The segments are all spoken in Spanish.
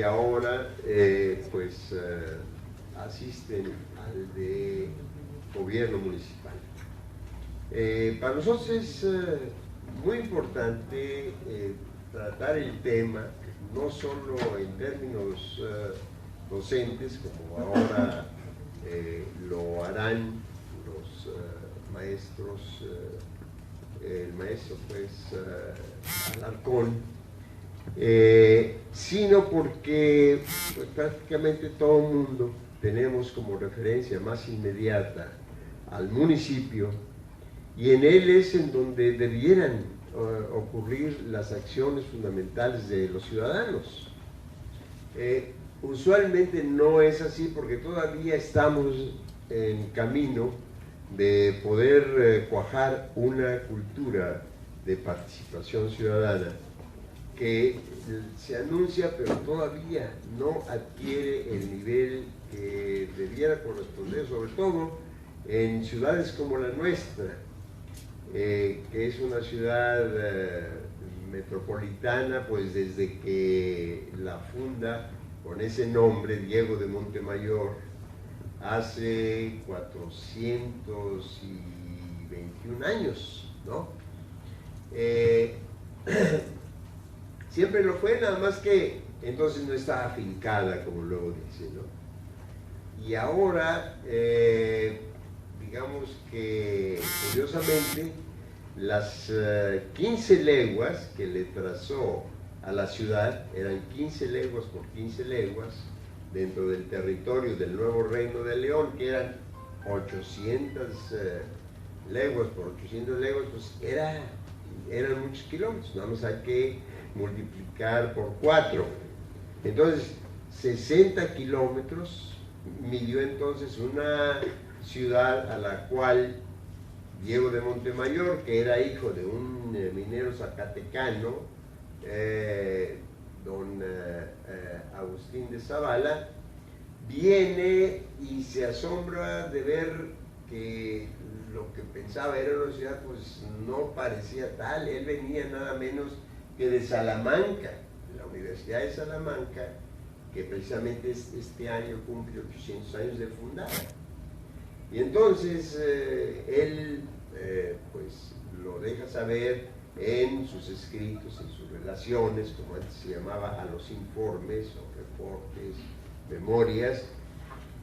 ahora asisten al de gobierno municipal. Para nosotros es muy importante tratar el tema, no solo en términos docentes, como ahora lo harán los maestros, el maestro Alarcón, sino porque pues, prácticamente todo el mundo tenemos como referencia más inmediata al municipio, y en él es en donde debieran ocurrir las acciones fundamentales de los ciudadanos. Usualmente no es así, porque todavía estamos en camino de poder cuajar una cultura de participación ciudadana que se anuncia, pero todavía no adquiere el nivel que debiera corresponder, sobre todo en ciudades como la nuestra, que es una ciudad metropolitana, pues desde que la funda con ese nombre, Diego de Montemayor, hace 421 años, ¿no? Siempre lo fue, nada más que entonces no estaba afincada, como luego dice, ¿no? Y ahora, digamos que, curiosamente, las 15 leguas que le trazó a la ciudad, eran 15 leguas por 15 leguas, dentro del territorio del nuevo Reino de León, que eran 800 leguas por 800 leguas, pues eran muchos kilómetros, nada más hay que multiplicar por 4. Entonces, 60 kilómetros midió entonces una ciudad a la cual Diego de Montemayor, que era hijo de un minero zacatecano, don Agustín de Zavala, viene y se asombra de ver que lo que pensaba era una ciudad, pues no parecía tal. Él venía nada menos que de Salamanca, de la Universidad de Salamanca, que precisamente este año cumple 800 años de fundada. Y entonces él pues lo deja saber en sus escritos, en sus relaciones, como antes se llamaba, a los informes o reportes, memorias,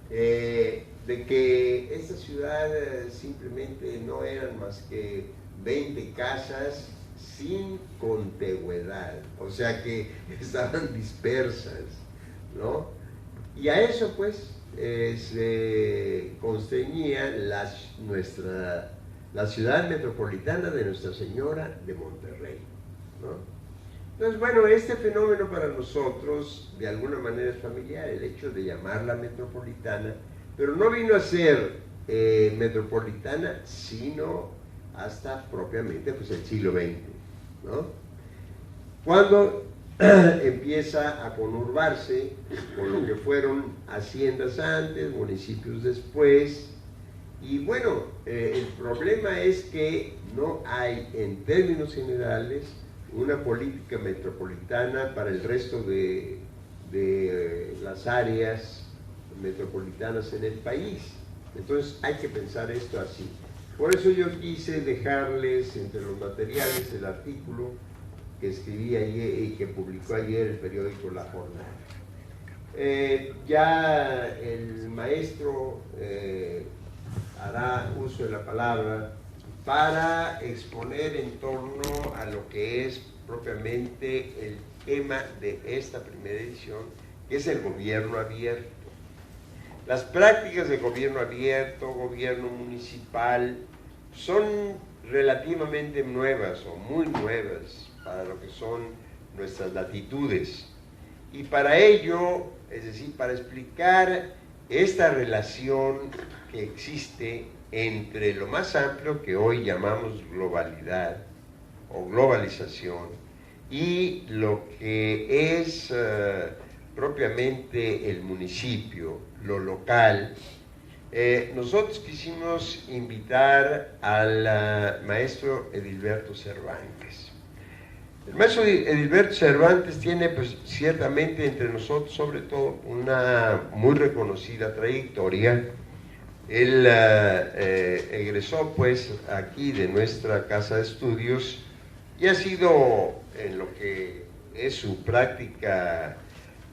de que esta ciudad simplemente no eran más que 20 casas sin contigüedad, o sea que estaban dispersas, ¿no? Y a eso pues se constreñía la ciudad metropolitana de Nuestra Señora de Monterrey, ¿no? Entonces, bueno, este fenómeno para nosotros de alguna manera es familiar, el hecho de llamarla metropolitana, pero no vino a ser metropolitana sino hasta propiamente pues, el siglo XX, ¿no? Cuando empieza a conurbarse con lo que fueron haciendas antes, municipios después, y bueno, el problema es que no hay en términos generales una política metropolitana para el resto de las áreas metropolitanas en el país. Entonces hay que pensar esto así. Por eso yo quise dejarles entre los materiales el artículo que escribí ayer y que publicó ayer el periódico La Jornada. Ya el maestro hará uso de la palabra para exponer en torno a lo que es propiamente el tema de esta primera edición, que es el gobierno abierto. Las prácticas de gobierno abierto, gobierno municipal, son relativamente nuevas o muy nuevas para lo que son nuestras latitudes. Y para ello, es decir, para explicar esta relación que existe entre lo más amplio que hoy llamamos globalidad o globalización y lo que es propiamente el municipio, lo local, nosotros quisimos invitar al maestro Edilberto Cervantes. El maestro Edilberto Cervantes tiene, pues, ciertamente entre nosotros, sobre todo, una muy reconocida trayectoria. Él egresó, pues, aquí de nuestra casa de estudios y ha sido, en lo que es su práctica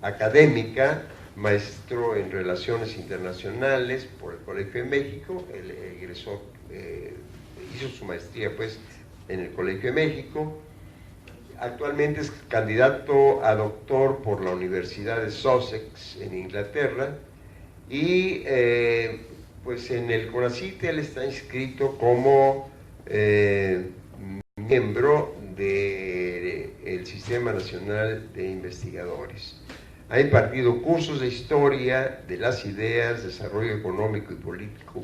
académica, maestro en Relaciones Internacionales por el Colegio de México. Él egresó, hizo su maestría, pues, en el Colegio de México. Actualmente es candidato a doctor por la Universidad de Sussex en Inglaterra y pues en el CONACYT él está inscrito como miembro del Sistema Nacional de Investigadores. Ha impartido cursos de historia de las ideas, desarrollo económico y político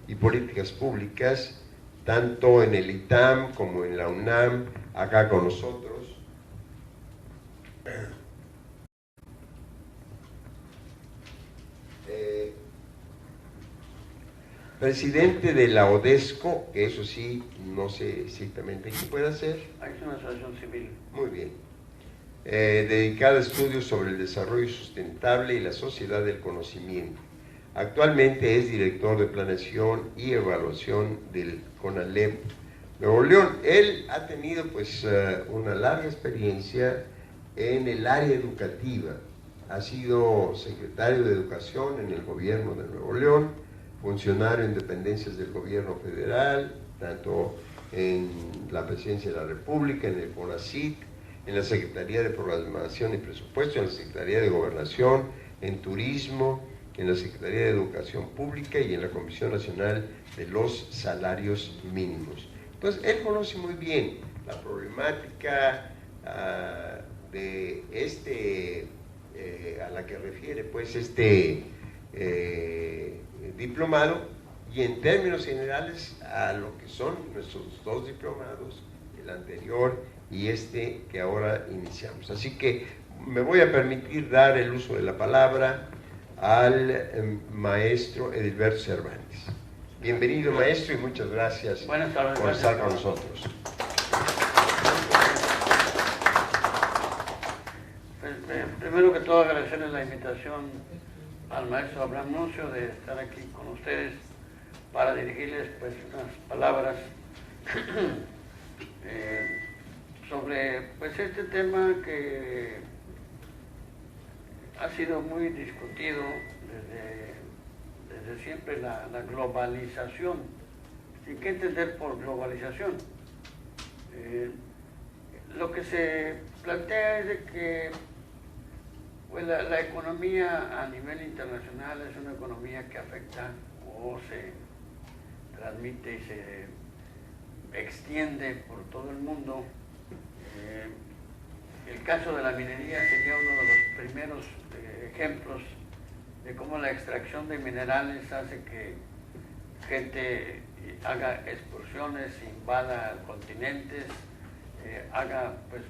y políticas públicas, tanto en el ITAM como en la UNAM, acá con nosotros. Presidente de la ODESCO, que eso sí, no sé exactamente qué puede hacer. Es una asociación civil. Muy bien. Dedicada a estudios sobre el desarrollo sustentable y la sociedad del conocimiento. Actualmente es director de planeación y evaluación del CONALEP Nuevo León. Él ha tenido, pues, una larga experiencia en el área educativa. Ha sido secretario de Educación en el gobierno de Nuevo León, funcionario en dependencias del gobierno federal, tanto en la Presidencia de la República, en el CONACYT, en la Secretaría de Programación y Presupuesto, en la Secretaría de Gobernación, en Turismo, en la Secretaría de Educación Pública y en la Comisión Nacional de los Salarios Mínimos. Entonces, él conoce muy bien la problemática de a la que refiere, pues, diplomado, y en términos generales a lo que son nuestros dos diplomados, el anterior y este que ahora iniciamos. Así que me voy a permitir dar el uso de la palabra al maestro Edilberto Cervantes. Bienvenido, maestro, y muchas gracias por estar con nosotros. Primero que todo, agradecerles la invitación al maestro Abraham Nuncio de estar aquí con ustedes para dirigirles, pues, unas palabras sobre, pues, este tema que ha sido muy discutido desde siempre, la globalización. ¿Y qué entender por globalización? Lo que se plantea es de que, pues, la economía a nivel internacional es una economía que afecta o se transmite y se extiende por todo el mundo. El caso de la minería sería uno de los primeros ejemplos de cómo la extracción de minerales hace que gente haga excursiones, invada continentes, haga, pues,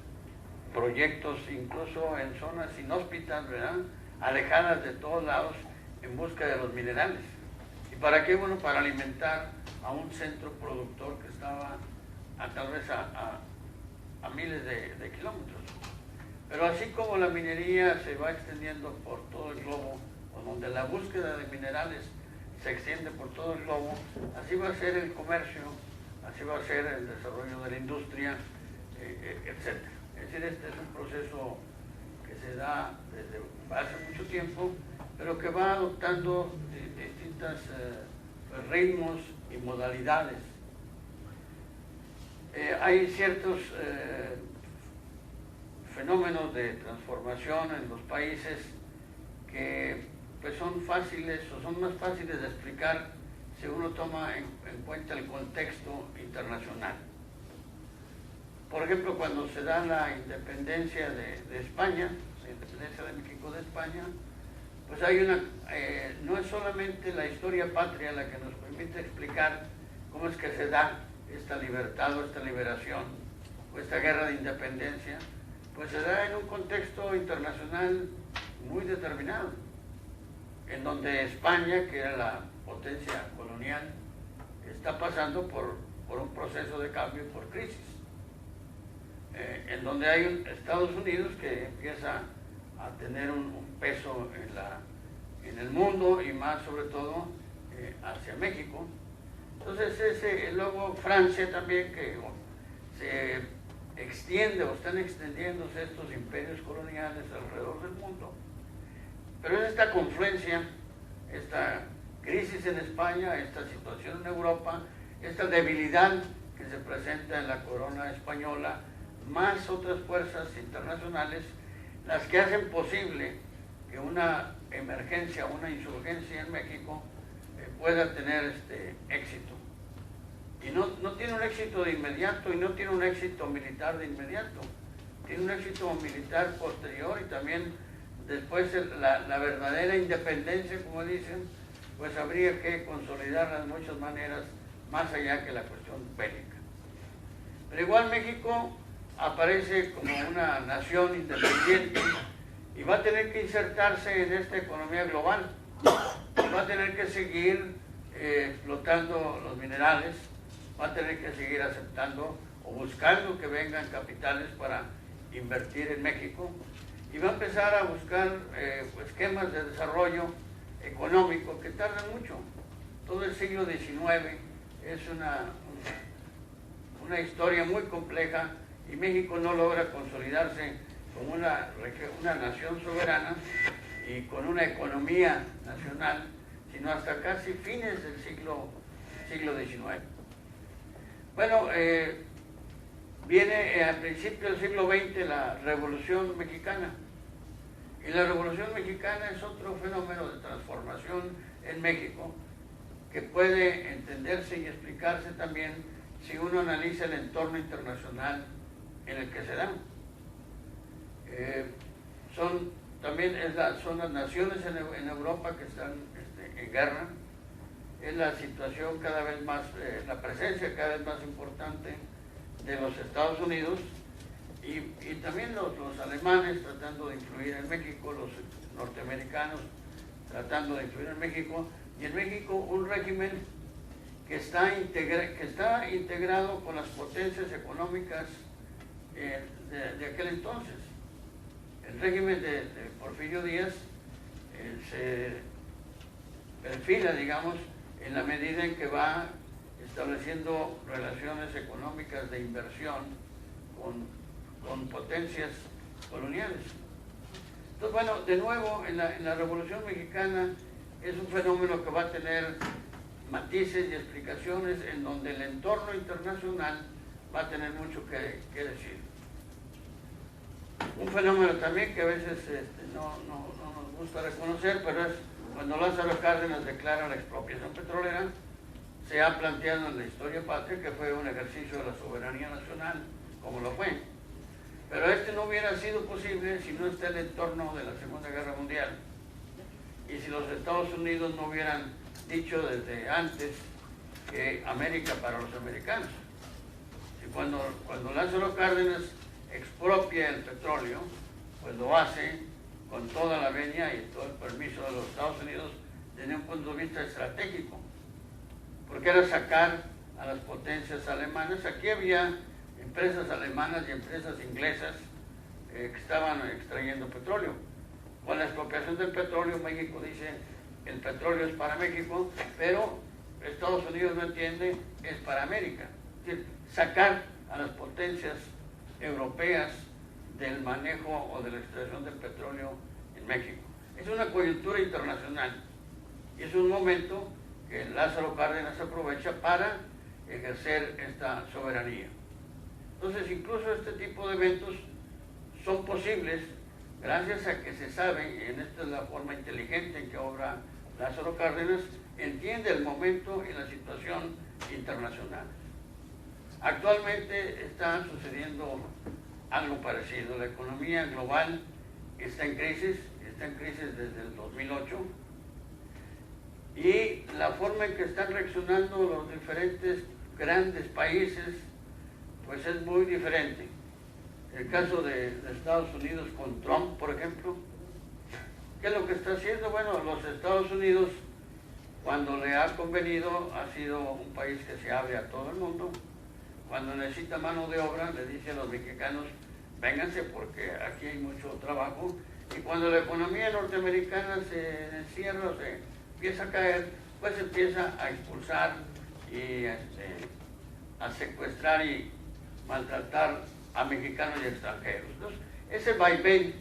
proyectos incluso en zonas inhóspitas, ¿verdad?, alejadas de todos lados, en busca de los minerales. ¿Y para qué? Bueno, para alimentar a un centro productor que estaba tal vez a miles de kilómetros. Pero así como la minería se va extendiendo por todo el globo, o donde la búsqueda de minerales se extiende por todo el globo, así va a ser el comercio, así va a ser el desarrollo de la industria, etc. Es decir, este es un proceso que se da desde hace mucho tiempo, pero que va adoptando distintos ritmos y modalidades. Hay ciertos fenómenos de transformación en los países que, pues, son fáciles o son más fáciles de explicar si uno toma en cuenta el contexto internacional. Por ejemplo, cuando se da la independencia de España, la independencia de México de España, pues hay no es solamente la historia patria la que nos permite explicar cómo es que se da esta libertad o esta liberación o esta guerra de independencia, pues se da en un contexto internacional muy determinado, en donde España, que era la potencia colonial, está pasando por un proceso de cambio, por crisis. en donde hay Estados Unidos que empieza a tener un peso en el mundo y más sobre todo hacia México. Entonces luego Francia también, que se extiende o están extendiéndose estos imperios coloniales alrededor del mundo. Pero es esta confluencia, esta crisis en España, esta situación en Europa, esta debilidad que se presenta en la corona española, más otras fuerzas internacionales, las que hacen posible que una emergencia, una insurgencia en México pueda tener éxito. Y no tiene un éxito de inmediato y no tiene un éxito militar de inmediato, tiene un éxito militar posterior y también después la verdadera independencia, como dicen, pues habría que consolidarla de muchas maneras, más allá que la cuestión bélica. Pero igual México aparece como una nación independiente y va a tener que insertarse en esta economía global, va a tener que seguir explotando los minerales, va a tener que seguir aceptando o buscando que vengan capitales para invertir en México y va a empezar a buscar esquemas de desarrollo económico que tardan mucho. Todo el siglo XIX es una historia muy compleja y México no logra consolidarse como una nación soberana y con una economía nacional, sino hasta casi fines del siglo XIX. Bueno, viene al principio del siglo XX la Revolución Mexicana. Y la Revolución Mexicana es otro fenómeno de transformación en México que puede entenderse y explicarse también si uno analiza el entorno internacional en el que se dan. Son las naciones en Europa que están en guerra, es la situación cada vez más, la presencia cada vez más importante de los Estados Unidos y también los alemanes tratando de influir en México, los norteamericanos tratando de influir en México, y en México un régimen que está integrado con las potencias económicas de aquel entonces. El régimen de Porfirio Díaz se perfila, digamos, en la medida en que va estableciendo relaciones económicas de inversión con potencias coloniales. Entonces, bueno, de nuevo, en la Revolución Mexicana es un fenómeno que va a tener matices y explicaciones en donde el entorno internacional va a tener mucho que decir. Un fenómeno también que a veces no nos gusta reconocer, pero es cuando Lázaro Cárdenas declara la expropiación petrolera, se ha planteado en la historia patria que fue un ejercicio de la soberanía nacional, como lo fue. Pero no hubiera sido posible si no está el entorno de la Segunda Guerra Mundial. Y si los Estados Unidos no hubieran dicho desde antes que América para los americanos. Y cuando Lázaro Cárdenas expropia el petróleo, pues lo hace con toda la venia y todo el permiso de los Estados Unidos desde un punto de vista estratégico, porque era sacar a las potencias alemanas. Aquí había empresas alemanas y empresas inglesas que estaban extrayendo petróleo. Con la expropiación del petróleo, México dice, el petróleo es para México, pero Estados Unidos no entiende, es para América. Es decir, sacar a las potencias europeas del manejo o de la extracción del petróleo en México. Es una coyuntura internacional y es un momento que Lázaro Cárdenas aprovecha para ejercer esta soberanía. Entonces, incluso este tipo de eventos son posibles gracias a que se sabe, y esta es la forma inteligente en que obra Lázaro Cárdenas, entiende el momento y la situación internacional. Actualmente está sucediendo algo parecido. La economía global está en crisis desde el 2008, y la forma en que están reaccionando los diferentes grandes países pues es muy diferente. El caso de Estados Unidos con Trump, por ejemplo, ¿qué es lo que está haciendo? Bueno, los Estados Unidos, cuando le ha convenido, ha sido un país que se abre a todo el mundo. cuando necesita mano de obra, le dice a los mexicanos, vénganse porque aquí hay mucho trabajo. Y cuando la economía norteamericana se encierra o se empieza a caer, pues empieza a expulsar y a secuestrar y maltratar a mexicanos y extranjeros. Entonces, ese vaivén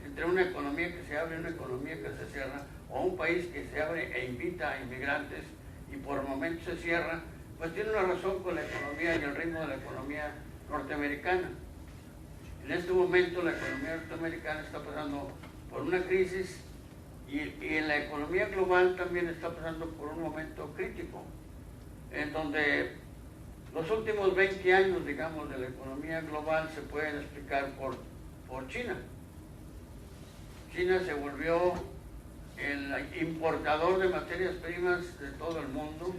entre una economía que se abre y una economía que se cierra, o un país que se abre e invita a inmigrantes y por momentos se cierra, pues tiene una razón con la economía y el ritmo de la economía norteamericana. En este momento la economía norteamericana está pasando por una crisis y en la economía global también está pasando por un momento crítico, en donde los últimos 20 años, digamos, de la economía global se pueden explicar por China. China se volvió el importador de materias primas de todo el mundo,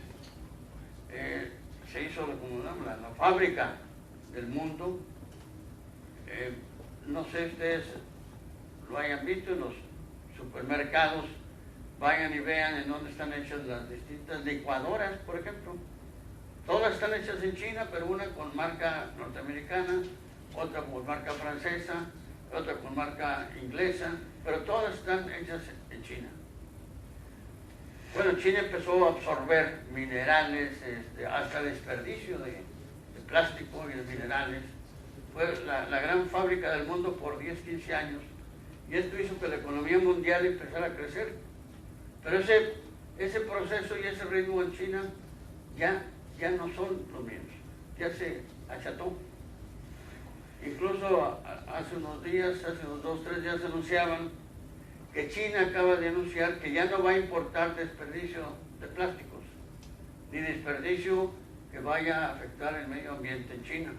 se hizo como la fábrica del mundo. No sé si ustedes lo hayan visto en los supermercados, vayan y vean en dónde están hechas las distintas licuadoras, por ejemplo. Todas están hechas en China, pero una con marca norteamericana, otra con marca francesa, otra con marca inglesa, pero todas están hechas en China. Bueno, China empezó a absorber minerales, hasta desperdicio de plástico y de minerales. Fue la gran fábrica del mundo por 10, 15 años, y esto hizo que la economía mundial empezara a crecer. Pero ese proceso y ese ritmo en China ya no son los mismos, ya se acható. Incluso hace unos días, hace unos 2, 3 días anunciaban que China acaba de anunciar que ya no va a importar desperdicio de plásticos, ni desperdicio que vaya a afectar el medio ambiente en China.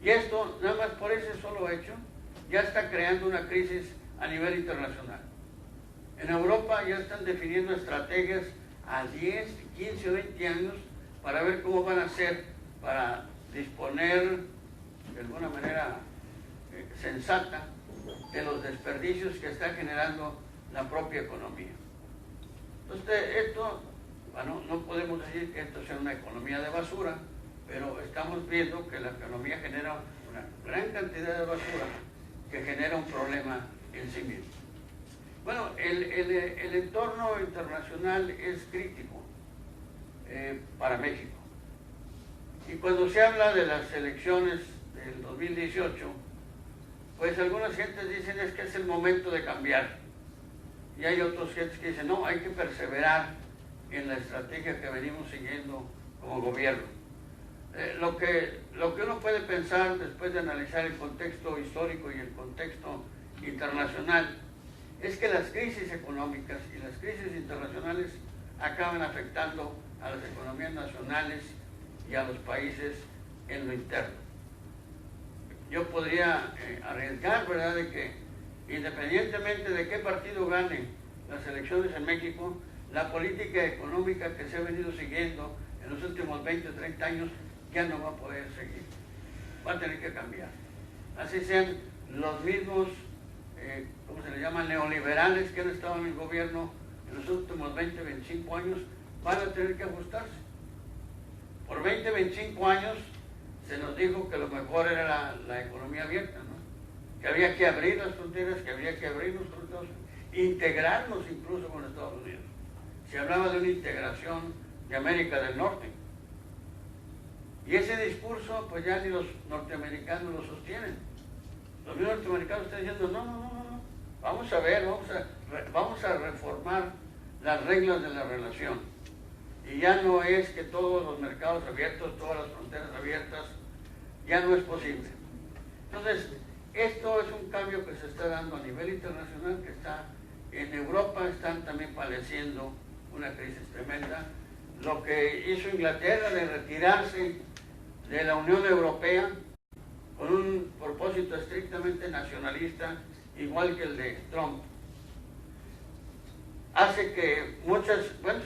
Y esto, nada más por ese solo hecho, ya está creando una crisis a nivel internacional. En Europa ya están definiendo estrategias a 10, 15 o 20 años para ver cómo van a hacer para disponer de alguna manera sensata de los desperdicios que está generando la propia economía. Entonces, esto, bueno, no podemos decir que esto sea una economía de basura, pero estamos viendo que la economía genera una gran cantidad de basura que genera un problema en sí mismo. Bueno, el entorno internacional es crítico para México. Y cuando se habla de las elecciones del 2018, pues algunas gentes dicen es que es el momento de cambiar. Y hay otros gentes que dicen, no, hay que perseverar en la estrategia que venimos siguiendo como gobierno. Lo que uno puede pensar después de analizar el contexto histórico y el contexto internacional es que las crisis económicas y las crisis internacionales acaban afectando a las economías nacionales y a los países en lo interno. Yo podría arriesgar, ¿verdad?, de que independientemente de qué partido gane las elecciones en México, la política económica que se ha venido siguiendo en los últimos 20 o 30 años ya no va a poder seguir. Va a tener que cambiar. Así sean los mismos, ¿cómo se le llama?, neoliberales que han estado en el gobierno en los últimos 20, 25 años, van a tener que ajustarse. Por 20, 25 años se nos dijo que lo mejor era la economía abierta, ¿no? Que había que abrir las fronteras, que había que abrirnos con Estados Unidos, integrarnos incluso con Estados Unidos. Se hablaba de una integración de América del Norte. Y ese discurso, pues ya ni los norteamericanos lo sostienen. Los mismos norteamericanos están diciendo, no, vamos a ver, vamos a reformar las reglas de la relación. Y ya no es que todos los mercados abiertos, todas las fronteras abiertas, ya no es posible. Entonces, esto es un cambio que se está dando a nivel internacional, que está en Europa, están también padeciendo una crisis tremenda. Lo que hizo Inglaterra de retirarse de la Unión Europea con un propósito estrictamente nacionalista, igual que el de Trump, hace que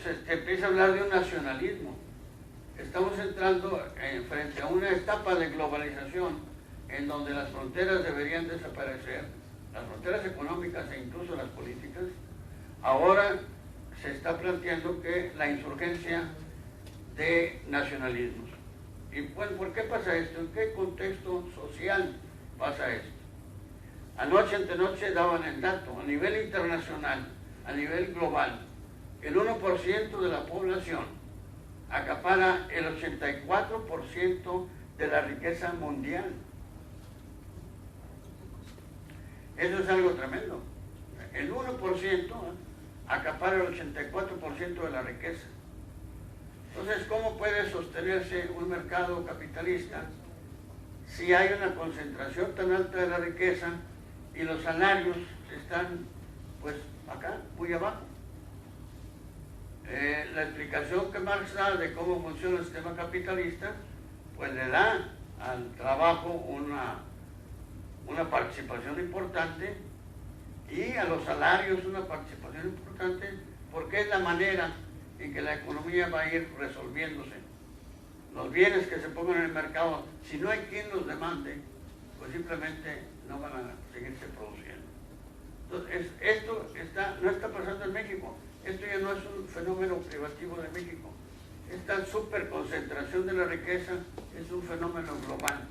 se empiece a hablar de un nacionalismo. Estamos entrando frente a una etapa de globalización en donde las fronteras deberían desaparecer, las fronteras económicas e incluso las políticas. Ahora se está planteando que la insurgencia de nacionalismos. Y bueno, ¿por qué pasa esto? ¿En qué contexto social pasa esto? Anoche ante noche daban el dato, a nivel internacional, a nivel global, el 1% de la población acapara el 84% de la riqueza mundial. Eso es algo tremendo. El 1% acapara el 84% de la riqueza. Entonces, ¿cómo puede sostenerse un mercado capitalista si hay una concentración tan alta de la riqueza y los salarios están, pues, acá, muy abajo? La explicación que Marx da de cómo funciona el sistema capitalista, pues le da al trabajo una participación importante y a los salarios una participación importante, porque es la manera en que la economía va a ir resolviéndose. Los bienes que se pongan en el mercado, si no hay quien los demande, pues simplemente no van a seguirse produciendo. Entonces, esto no está pasando en México. Esto ya no es un fenómeno privativo de México. Esta superconcentración de la riqueza es un fenómeno global.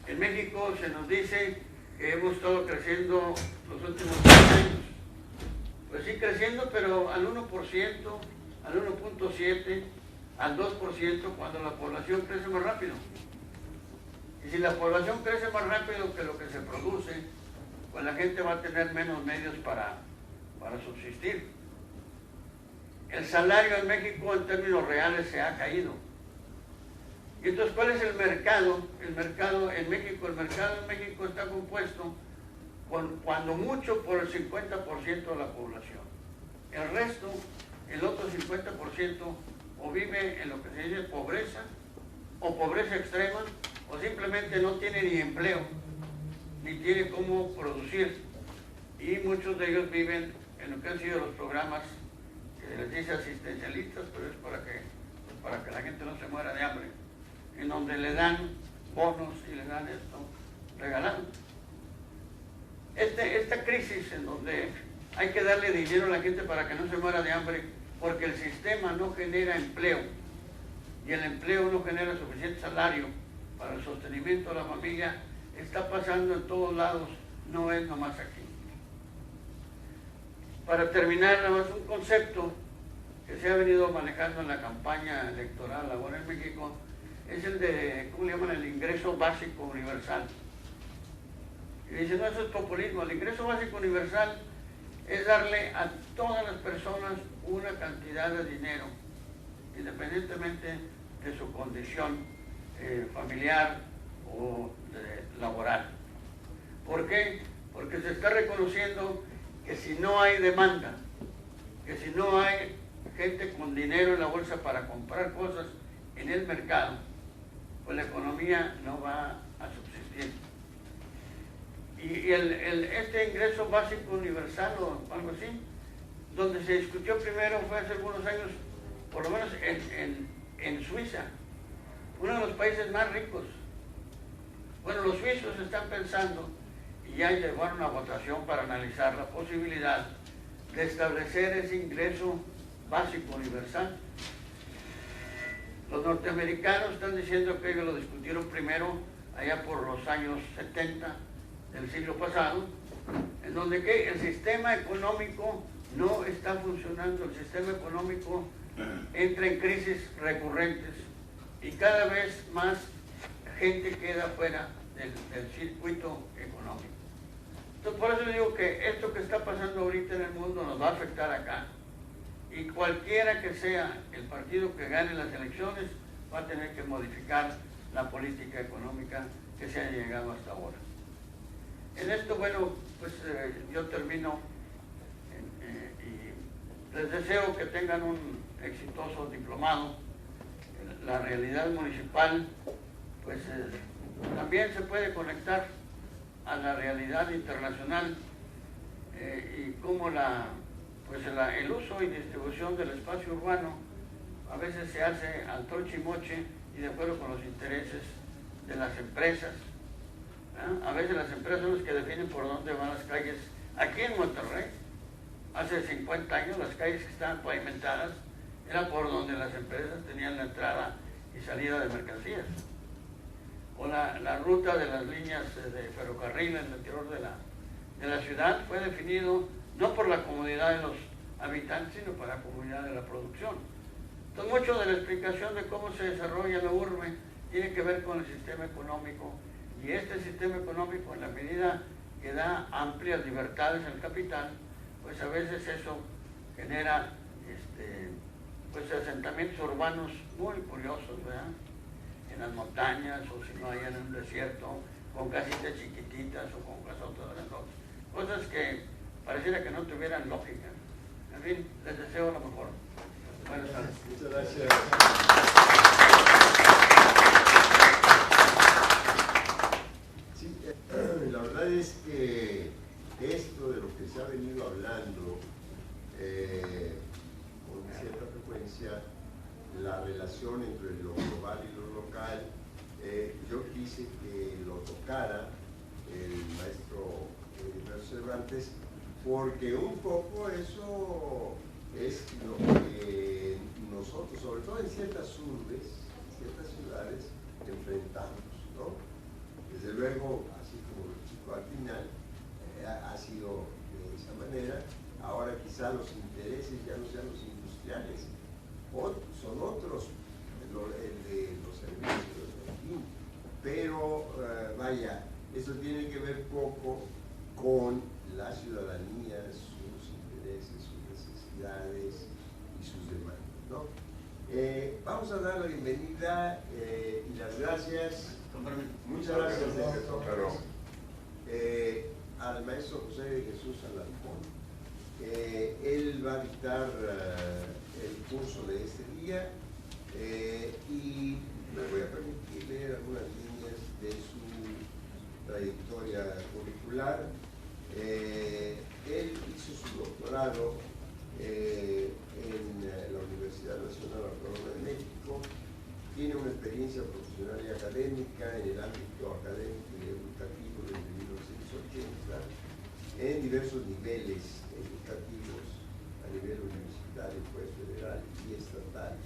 En México se nos dice que hemos estado creciendo los últimos 10 años. Pues sí, creciendo, pero al 1%, al 1.7%, al 2%, cuando la población crece más rápido. Y si la población crece más rápido que lo que se produce, pues la gente va a tener menos medios para subsistir. El salario en México en términos reales se ha caído. Y entonces, ¿cuál es el mercado? El mercado en México está compuesto cuando mucho por el 50% de la población. El resto, el otro 50%, o vive en lo que se dice pobreza, o pobreza extrema, o simplemente no tiene ni empleo, ni tiene cómo producir. Y muchos de ellos viven en lo que han sido los programas que se les dice asistencialistas, pero es para que la gente no se muera de hambre, en donde le dan bonos y le dan esto regalado. Esta crisis en donde hay que darle dinero a la gente para que no se muera de hambre, porque el sistema no genera empleo, y el empleo no genera suficiente salario para el sostenimiento de la familia, está pasando en todos lados, no es nomás aquí. Para terminar, nada más un concepto que se ha venido manejando en la campaña electoral ahora en México, es el de, ¿cómo le llaman?, el ingreso básico universal. Y dicen, no, eso es populismo. El ingreso básico universal es darle a todas las personas una cantidad de dinero, independientemente de su condición familiar o laboral. ¿Por qué? Porque se está reconociendo que si no hay demanda, que si no hay gente con dinero en la bolsa para comprar cosas en el mercado, pues la economía no va a subsistir. Y este ingreso básico universal o algo así, donde se discutió primero fue hace algunos años, por lo menos en Suiza, uno de los países más ricos. Bueno, los suizos están pensando, y ya llevaron a votación para analizar la posibilidad de establecer ese ingreso básico universal. Los norteamericanos están diciendo que ellos lo discutieron primero allá por los años 70 del siglo pasado, en donde que el sistema económico no está funcionando, el sistema económico entra en crisis recurrentes y cada vez más gente queda fuera del circuito económico. Entonces, por eso digo que esto que está pasando ahorita en el mundo nos va a afectar acá, y cualquiera que sea el partido que gane las elecciones va a tener que modificar la política económica que se ha llegado hasta ahora. En esto, bueno, pues yo termino y les deseo que tengan un exitoso diplomado. La realidad municipal, pues también se puede conectar a la realidad internacional y cómo el uso y distribución del espacio urbano a veces se hace al trochimoche y de acuerdo con los intereses de las empresas. A veces las empresas son las que definen por dónde van las calles. Aquí en Monterrey, hace 50 años, las calles que estaban pavimentadas era por donde las empresas tenían la entrada y salida de mercancías. O la ruta de las líneas de ferrocarril en el interior de la ciudad fue definido no por la comodidad de los habitantes, sino por la comodidad de la producción. Entonces, mucho de la explicación de cómo se desarrolla la urbe tiene que ver con el sistema económico, y este sistema económico, en la medida que da amplias libertades al capital, pues a veces eso genera pues asentamientos urbanos muy curiosos, ¿verdad? En las montañas, o si no hay en un desierto, con casitas chiquititas o con casotas grandotas, cosas que pareciera que no tuvieran lógica. En fin, les deseo lo mejor. Buenas tardes. Muchas gracias. Sí, la verdad es que esto de lo que se ha venido hablando con cierta frecuencia, la relación entre lo global y lo local, yo quise que lo tocara el maestro Cervantes, porque un poco eso es lo que nosotros, sobre todo en ciertas urbes, ciertas ciudades, enfrentamos, ¿no? Desde luego, así como lo explicó al final, ha sido de esa manera. Ahora quizá los intereses ya no sean los industriales, son otros, el de los servicios, en fin. Pero vaya, eso tiene que ver poco con la ciudadanía, sus intereses, sus necesidades y sus demandas, ¿no? Vamos a dar la bienvenida y las gracias, muchas gracias al maestro José de Jesús Alarcón. Él va a dictar el curso de este día y me voy a permitir leer algunas líneas de su trayectoria curricular. Él hizo su doctorado en la Universidad Nacional Autónoma de México, tiene una experiencia profesional y académica en el ámbito académico y educativo desde 1980 en diversos niveles educativos a nivel universitario, pues, federal y estatal.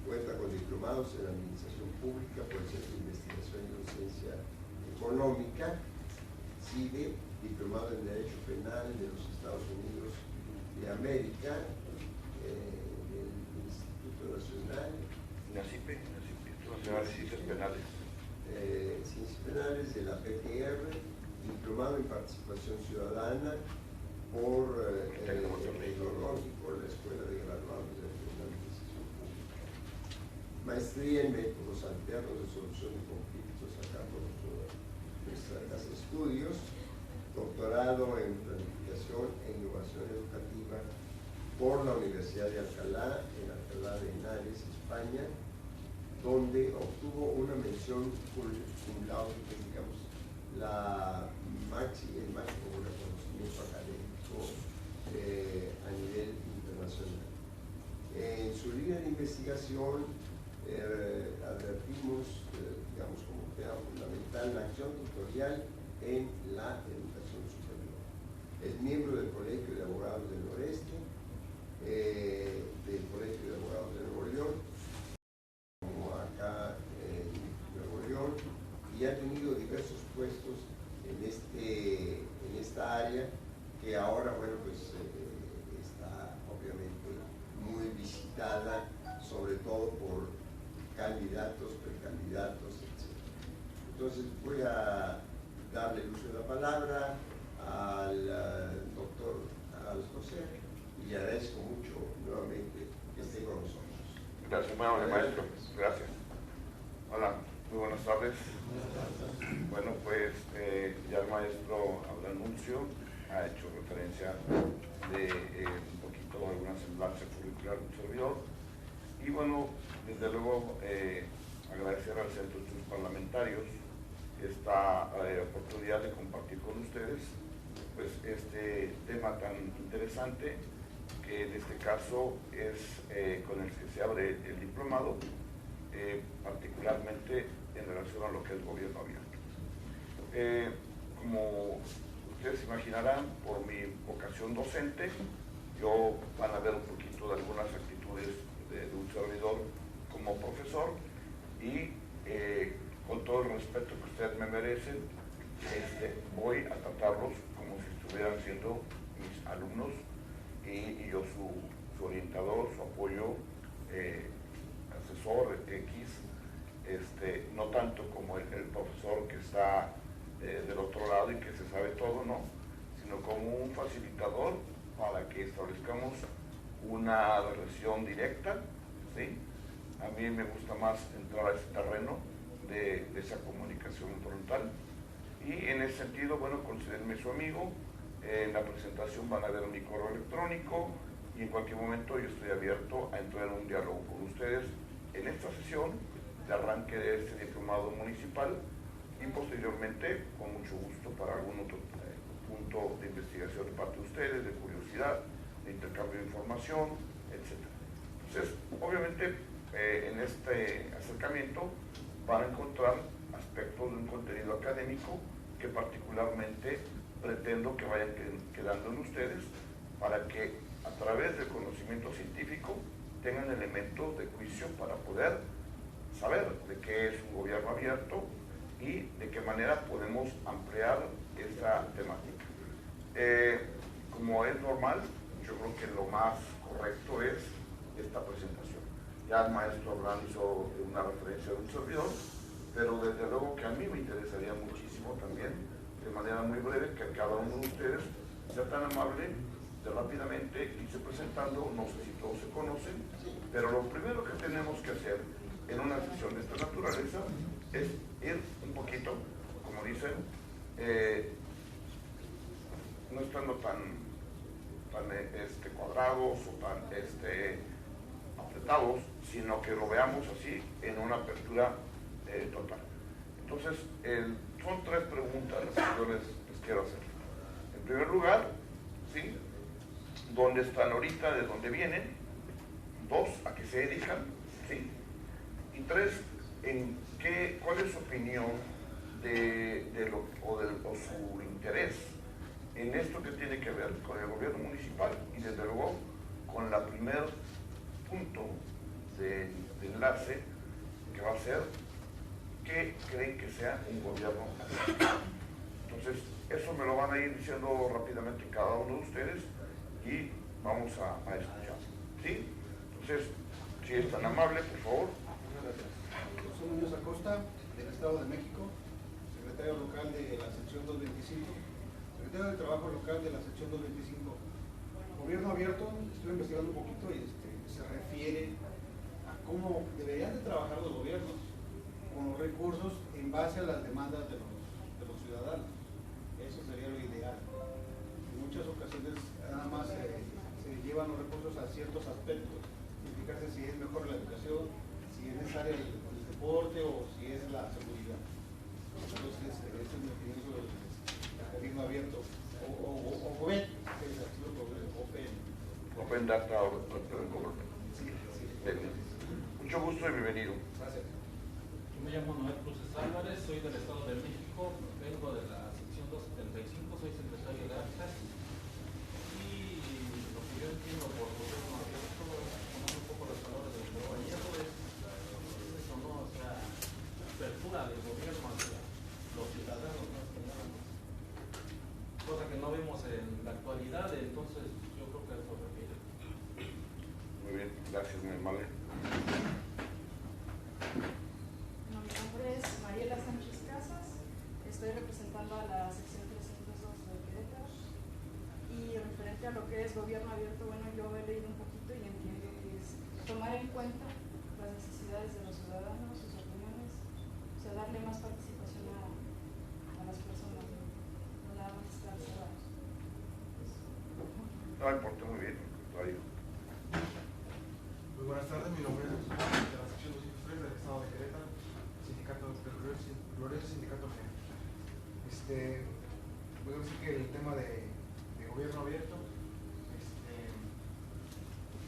Cuenta con diplomados en Administración Pública por el Centro de Investigación y Docencia Económica, CIDE, diplomado en Derecho Penal de los Estados Unidos de América, del Instituto Nacional Ciencias Penales. Ciencias Penales de la PGR, diplomado en Participación Ciudadana por el Tecnológico, la Escuela de Graduados de la Administración Pública. Maestría en Métodos Alternos de Solución de Conflictos a cargo de nuestra casa de estudios. Doctorado en Planificación e Innovación Educativa por la Universidad de Alcalá, en Alcalá de Henares, España, donde obtuvo una mención cum laude, digamos, el máximo reconocimiento académico a nivel internacional. En su línea de investigación advertimos, digamos, como tema fundamental, la acción tutorial en la educación superior. Es miembro del Colegio de Abogados del Noreste, del Colegio de Abogados de Nuevo León, como acá en Nuevo León, y ha tenido diversos puestos en esta área que ahora, bueno, pues está obviamente muy visitada, sobre todo por candidatos, precandidatos, etc. Entonces voy a darle el uso de la palabra al doctor José y le agradezco mucho nuevamente que esté con nosotros. Gracias, muy amable maestro. Gracias. Hola, muy buenas tardes. Bueno, pues ya el maestro al anuncio ha hecho referencia de un poquito alguna semblanza curricular de un servidor. Y bueno, desde luego agradecer al Centro de Estudios Parlamentarios esta oportunidad de compartir con ustedes pues este tema tan interesante, que en este caso es con el que se abre el diplomado, particularmente en relación a lo que es gobierno abierto. Como ustedes imaginarán, por mi vocación docente, yo van a ver un poquito de algunas actitudes de un servidor como profesor, y con todo el respeto que ustedes me merecen, voy a tratarlos como si estuvieran siendo mis alumnos y yo su orientador, su apoyo, asesor X, no tanto como el profesor que está del otro lado y que se sabe todo, no, sino como un facilitador para que establezcamos una relación directa, ¿sí? A mí me gusta más entrar a ese terreno de esa comunicación frontal y en ese sentido, bueno, considérenme su amigo. En la presentación van a ver mi correo electrónico y en cualquier momento yo estoy abierto a entrar en un diálogo con ustedes en esta sesión de arranque de este diplomado municipal y posteriormente con mucho gusto para algún otro punto de investigación de parte de ustedes, de curiosidad, de intercambio de información, etc. Entonces, obviamente, en este acercamiento van a encontrar aspectos de un contenido académico que particularmente pretendo que vayan quedando en ustedes para que a través del conocimiento científico tengan elementos de juicio para poder saber de qué es un gobierno abierto y de qué manera podemos ampliar esa temática. Como es normal, yo creo que lo más correcto es esta presentación. Ya el maestro Orlando hizo una referencia de un servidor, pero desde luego que a mí me interesaría muchísimo también, de manera muy breve, que cada uno de ustedes sea tan amable de rápidamente irse presentando. No sé si todos se conocen, pero lo primero que tenemos que hacer en una sesión de esta naturaleza es ir un poquito, como dicen, no estando tan cuadrados o tan apretados, sino que lo veamos así en una apertura total. Entonces, son tres preguntas las que yo les quiero hacer. En primer lugar, ¿sí?, ¿dónde están ahorita? ¿De dónde vienen? Dos, ¿a qué se dedican? ¿Sí? Y tres, ¿cuál es su opinión o su interés en esto que tiene que ver con el gobierno municipal y desde luego con la primer punto de enlace que va a ser qué creen que sea un gobierno abierto? Entonces, eso me lo van a ir diciendo rápidamente cada uno de ustedes y vamos a escuchar. ¿Sí? Entonces, si es tan amable, por favor. Gracias. Soy Muñoz Acosta, del Estado de México, secretario local de la sección 225, secretario de Trabajo local de la sección 225. Gobierno abierto, estoy investigando un poquito y se refiere a cómo deberían de trabajar los gobiernos con los recursos en base a las demandas de los ciudadanos. Eso sería lo ideal. En muchas ocasiones nada más se llevan los recursos a ciertos aspectos, fijarse si es mejor la educación, si es necesario el deporte o si es la seguridad. Entonces, esa es mi opinión sobre el gobierno abierto o GOBEN, que es el Open Data Government. Mucho gusto y bienvenido. Gracias. Yo me llamo Noel Cruces Álvarez, soy del Estado de México, vengo de la sección 275, soy secretario de Actas y lo que yo entiendo por gobierno abierto, tomando un poco los valores del compañero, es eso, ¿no? O sea, apertura del gobierno hacia los ciudadanos, más que nada, cosa que no vemos en la actualidad, entonces yo creo que a eso refiere. Muy bien, gracias, muy amable. Mi nombre es Mariela Sánchez Casas, estoy representando a la sección 302 de Querétaro y referente a lo que es gobierno abierto, bueno, yo he leído un poquito y entiendo que es tomar en cuenta las necesidades de los ciudadanos, sus opiniones, o sea, darle más participación a las personas, no nada más estar cerrados. No, me porté muy bien, contrario. Muy buenas tardes, mi nombre es de la sección 203 del Estado de Querétaro, sindicato de Glorioso Sindicato G. Voy a decir que el tema de gobierno abierto,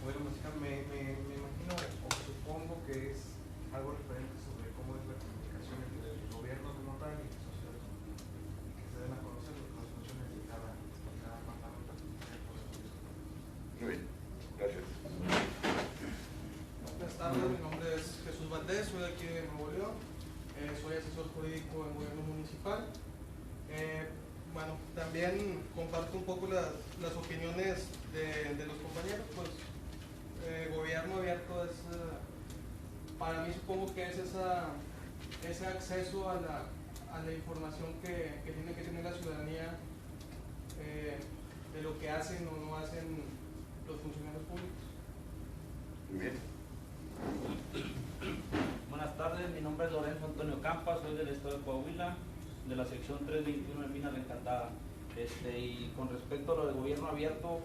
bueno, me imagino o supongo que es algo referente sobre cómo es la comunicación entre el gobierno como tal y la sociedad, y que se den a conocer las funciones de cada departamento. Muy bien, gracias. Buenas tardes, mi nombre es Jesús Valdés, soy de aquí de Nuevo León, soy asesor jurídico en gobierno municipal. Bueno, también comparto un poco las opiniones de los compañeros. Pues gobierno abierto es, para mí supongo que es ese acceso a la información que tiene que tener la ciudadanía de lo que hacen o no hacen los funcionarios públicos. Bien. Buenas tardes, mi nombre es Lorenzo Antonio Campa, soy del estado de Coahuila, de la sección 321 de Mina La Encantada. Y con respecto a lo del gobierno abierto,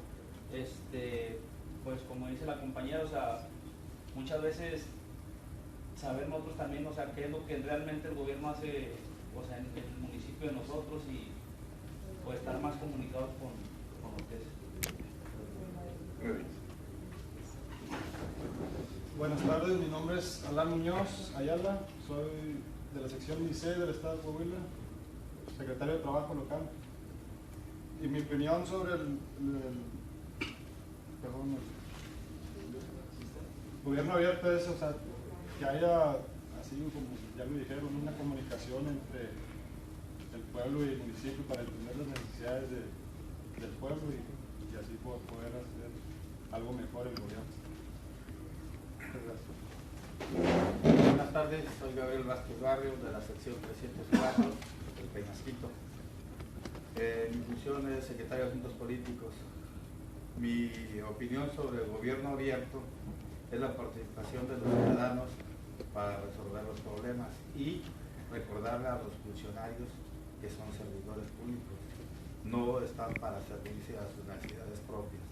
pues como dice la compañera, o sea, muchas veces saber nosotros también, o sea, qué es lo que realmente el gobierno hace, o sea, en el municipio de nosotros, y pues estar más comunicados con lo que es. Muy bien. Buenas tardes, mi nombre es Alan Muñoz Ayala, soy de la sección 16 del estado de Coahuila, secretario de Trabajo local. Y mi opinión sobre el gobierno abierto es, o sea, que haya, así como ya me dijeron, una comunicación entre el pueblo y el municipio para entender las necesidades del pueblo y así poder hacer algo mejor el gobierno. Buenas tardes, soy Gabriel Vázquez Barrio de la sección 304 del Peñasquito. Mi función es secretario de Asuntos Políticos. Mi opinión sobre el gobierno abierto es la participación de los ciudadanos para resolver los problemas y recordarle a los funcionarios que son servidores públicos, no están para servirse a sus necesidades propias.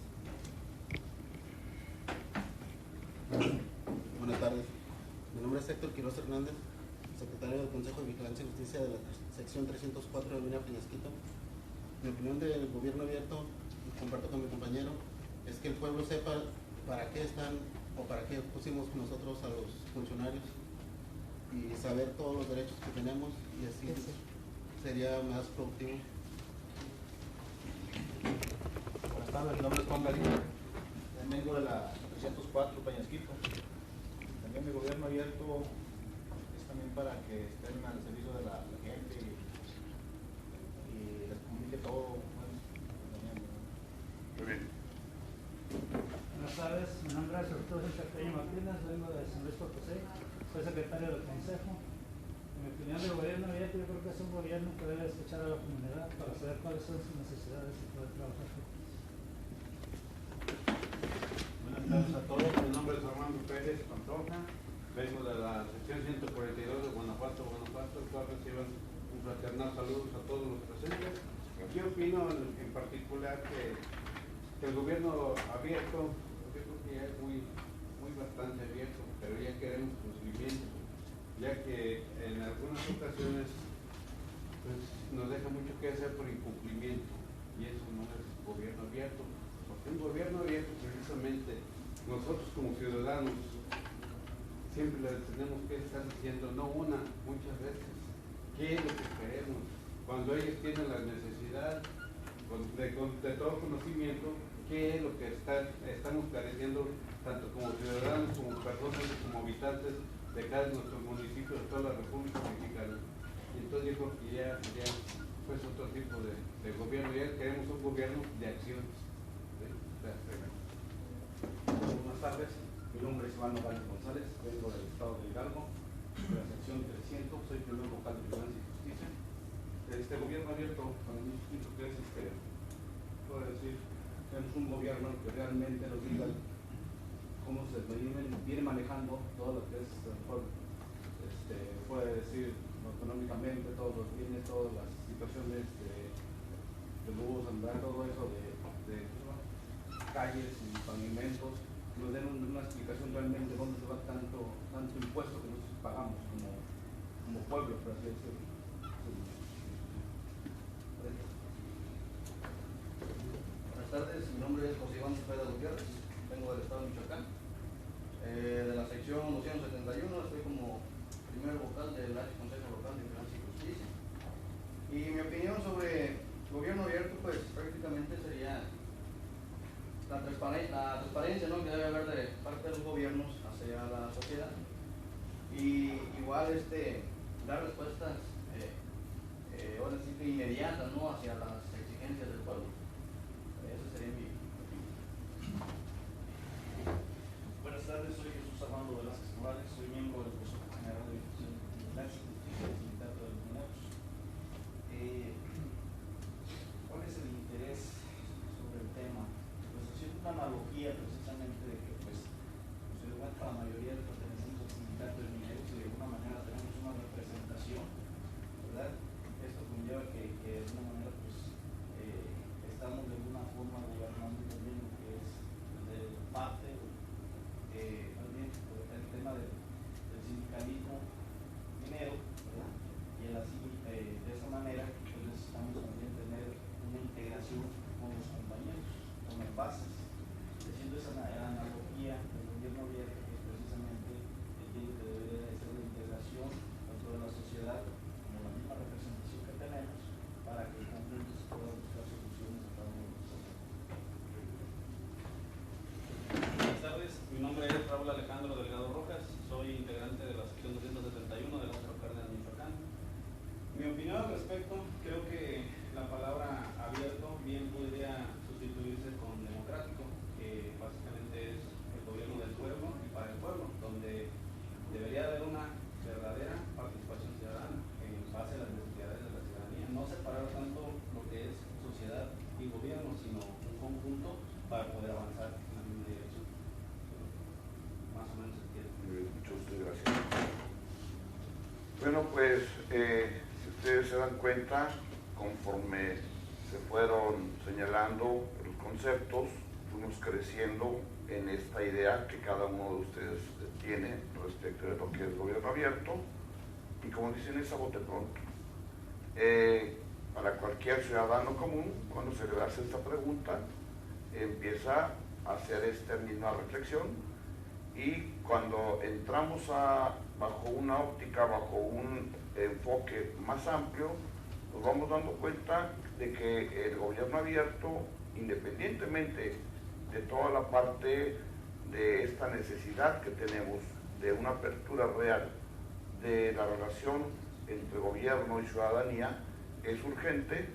Buenas tardes, mi nombre es Héctor Quiroz Hernández, secretario del Consejo de Vigilancia y Justicia de la sección 304 de Mina Peñasquito. Mi opinión del gobierno abierto, comparto con mi compañero, es que el pueblo sepa para qué están o para qué pusimos nosotros a los funcionarios y saber todos los derechos que tenemos, y así sería más productivo. Buenas tardes, mi nombre es Juan Galín, vengo de la 304 Peñasquito. También mi gobierno abierto es también para que estén al servicio de la gente y les comunique todo. Muy bien. Buenas tardes, mi nombre es Arturo Chacayo Martínez, vengo de San Luis Potosí, soy secretario del Consejo. En mi opinión del gobierno abierto, yo creo que es un gobierno que debe escuchar a la comunidad para saber cuáles son sus necesidades y poder trabajar juntos. Buenas tardes a todos, mi nombre es Armando Pérez Pantoja, vengo de la sección 142 de Guanajuato, el cual reciban un fraternal saludos a todos los presentes. Yo opino en particular que el gobierno abierto, yo creo que ya es muy bastante abierto, pero ya queremos cumplimiento, ya que en algunas ocasiones pues, nos deja mucho que hacer por incumplimiento, y eso no es gobierno abierto. Porque un gobierno abierto, precisamente, nosotros como ciudadanos siempre les tenemos que estar diciendo, no una, muchas veces, qué es lo que queremos, cuando ellos tienen la necesidad de todo conocimiento, qué es lo que estamos careciendo, tanto como ciudadanos, como personas, como habitantes de cada de nuestros municipios, de toda la República Mexicana. Y entonces yo creo que ya pues otro tipo de gobierno, ya queremos un gobierno de acciones. Buenas tardes, mi nombre es Iván Nogales González, vengo del estado de Hidalgo, de la sección 300, soy primer vocal de Vigilancia y Justicia. Este gobierno abierto, para mí, pienso que es, puedo decir, tenemos un gobierno que realmente nos diga cómo se viene manejando todo lo que es el pueblo. Puede decir económicamente todos los bienes, todas las situaciones de luz, andar, todo eso de calles y pavimentos, nos den una explicación realmente de dónde se va tanto impuesto que nosotros pagamos como pueblo, por así decirlo. Buenas tardes, mi nombre es José Iván Cepeda Gutiérrez, vengo del estado de Michoacán, de la sección 271, estoy como primer vocal del Consejo Local de Vigilancia y Justicia. Y mi opinión sobre gobierno abierto, pues prácticamente sería la transparencia, ¿no?, que debe haber de parte de los gobiernos hacia la sociedad, y igual dar respuestas ahora sí que inmediatas, ¿no?, hacia las exigencias del pueblo. Ese sería mi opinión. Buenas tardes, soy Jesús Armando Velázquez Morales, soy miembro del Consejo General de Difusión de Vigilancia y Justicia del Sindicato de los Mineros. ¿Cuál es el interés sobre el tema? Pues haciendo una analogía precisamente de que, pues, se da cuenta la mayoría de pertenecientes al Sindicato de Mineros y de alguna manera tenemos una representación, ¿verdad? Esto conlleva que de alguna manera, pues, estamos de alguna forma gobernando también lo que es de parte, más bien, el tema del sindicalismo minero, ¿verdad? Y así, de esa manera, pues necesitamos también tener una integración con los compañeros, con las bases. Haciendo esa analogía del gobierno abierto, pues precisamente entiendo que debería de ser la integración tanto de la sociedad como la misma representación que tenemos para que el conjunto se pueda buscar soluciones a cada uno de nosotros. Buenas tardes, mi nombre es Raúl Alejandro Delgado Rojas, soy integrante de la sección 271 de la Cárdenas, Michoacán. Mi opinión al respecto, creo que la palabra abierto bien podría sustituirse con democrático, que básicamente es el gobierno del pueblo y para el pueblo, donde debería haber una verdadera participación ciudadana en base a las necesidades de la ciudadanía, no separar tanto lo que es sociedad y gobierno, sino un conjunto para poder avanzar en la misma dirección. Más o menos entiendo. Muchas gracias. Bueno, pues si ustedes se dan cuenta, conforme se fueron señalando los conceptos, fuimos creciendo en esta idea que cada uno de ustedes tiene respecto de lo que es gobierno abierto, y como dicen, es a bote pronto. Para cualquier ciudadano común, cuando se le hace esta pregunta, empieza a hacer esta misma reflexión, y cuando entramos bajo una óptica, bajo un enfoque más amplio, nos vamos dando cuenta de que el gobierno abierto, independientemente de toda la parte de esta necesidad que tenemos de una apertura real de la relación entre gobierno y ciudadanía, es urgente.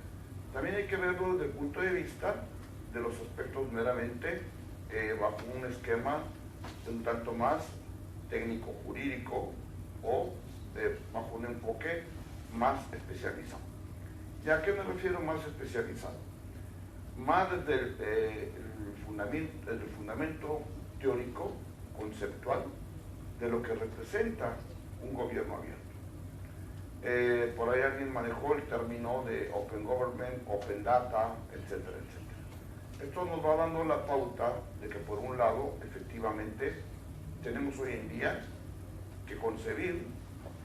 También hay que verlo desde el punto de vista de los aspectos meramente bajo un esquema un tanto más técnico-jurídico o bajo un enfoque más especializado. ¿Y a qué me refiero más especializado? Más desde el fundamento teórico, conceptual, de lo que representa un gobierno abierto. Por ahí alguien manejó el término de Open Government, Open Data, etcétera, etcétera. Esto nos va dando la pauta de que, por un lado, efectivamente, tenemos hoy en día que concebir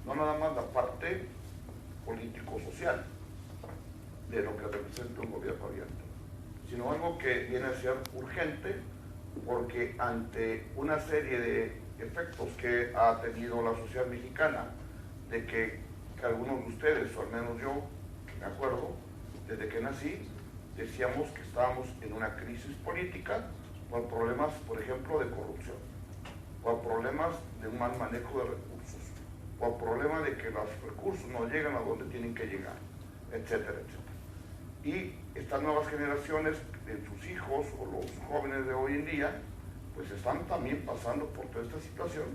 no nada más la parte político-social de lo que representa un gobierno abierto, sino algo que viene a ser urgente, porque ante una serie de efectos que ha tenido la sociedad mexicana, de que algunos de ustedes, o al menos yo, que me acuerdo, desde que nací, decíamos que estábamos en una crisis política por problemas, por ejemplo, de corrupción, por problemas de un mal manejo de recursos, por problemas de que los recursos no llegan a donde tienen que llegar, etcétera, etcétera. Y estas nuevas generaciones, sus hijos o los jóvenes de hoy en día, pues están también pasando por toda esta situación,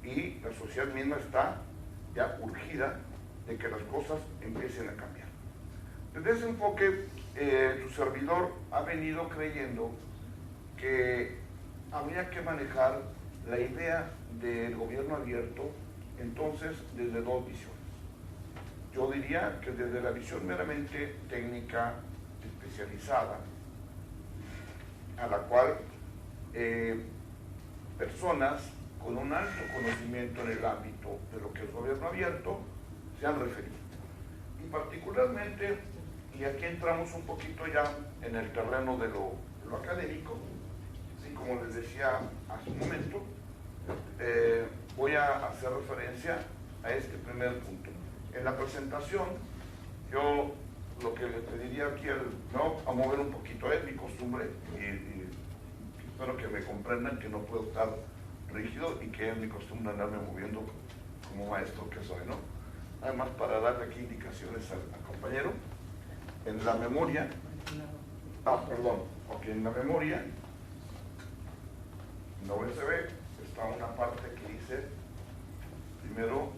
y la sociedad misma está ya urgida de que las cosas empiecen a cambiar. Desde ese enfoque, tu servidor ha venido creyendo que habría que manejar la idea del gobierno abierto, entonces, desde dos visiones. Yo diría que desde la visión meramente técnica, especializada, a la cual personas con un alto conocimiento en el ámbito de lo que es gobierno abierto se han referido. Y particularmente, y aquí entramos un poquito ya en el terreno de lo académico, así como les decía hace un momento, voy a hacer referencia a este primer punto. En la presentación, yo lo que le pediría aquí, a mover un poquito, es mi costumbre, y espero que me comprendan que no puedo estar rígido y que es mi costumbre andarme moviendo como maestro que soy, ¿no? Además, para darle aquí indicaciones al compañero, en la memoria, en la memoria, en la USB, está una parte que dice, primero,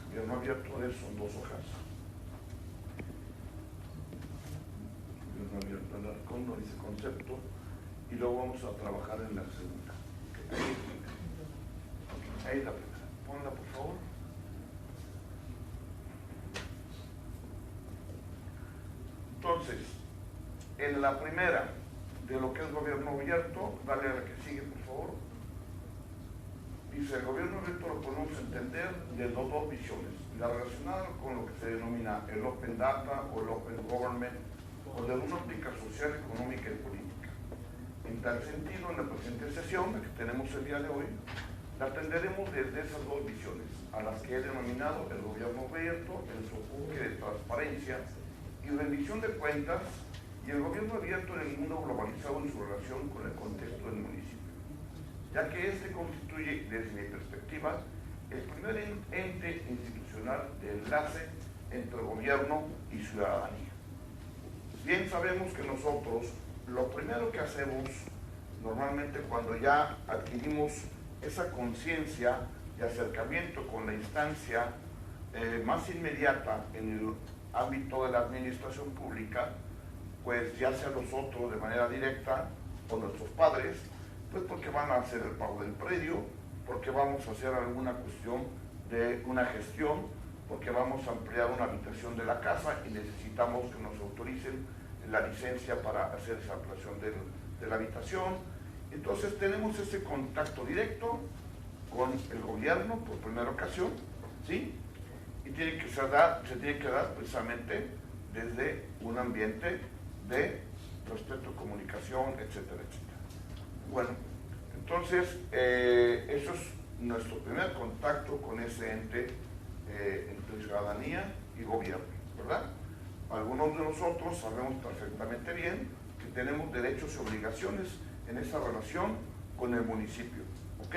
gobierno abierto, son 2 hojas. Gobierno abierto en Arcón, no dice concepto, y luego vamos a trabajar en la segunda. Ahí es la primera. Ponla, por favor. Entonces, en la primera de lo que es gobierno abierto, dale a la que sigue, por favor. Dice, el gobierno abierto lo podemos entender de dos visiones, la relacionada con lo que se denomina el Open Data o el Open Government, o de una óptica social, económica y política. En tal sentido, en la presente sesión, la que tenemos el día de hoy, la atenderemos desde esas 2 visiones, a las que he denominado el gobierno abierto, en su enfoque de transparencia y rendición de cuentas, y el gobierno abierto en el mundo globalizado en su relación con el contexto del municipio, ya que este constituye, desde mi perspectiva, el primer ente institucional de enlace entre gobierno y ciudadanía. Bien sabemos que nosotros, lo primero que hacemos, normalmente cuando ya adquirimos esa conciencia de acercamiento con la instancia más inmediata en el ámbito de la administración pública, pues ya sea nosotros de manera directa o nuestros padres, pues porque van a hacer el pago del predio, porque vamos a hacer alguna cuestión de una gestión, porque vamos a ampliar una habitación de la casa y necesitamos que nos autoricen la licencia para hacer esa ampliación de la habitación. Entonces tenemos ese contacto directo con el gobierno por primera ocasión, ¿sí? Y se tiene que dar precisamente desde un ambiente de respeto, comunicación, etcétera, etcétera. Bueno, entonces eso es nuestro primer contacto con ese ente entre ciudadanía y gobierno, ¿verdad? Algunos de nosotros sabemos perfectamente bien que tenemos derechos y obligaciones en esa relación con el municipio, ¿ok?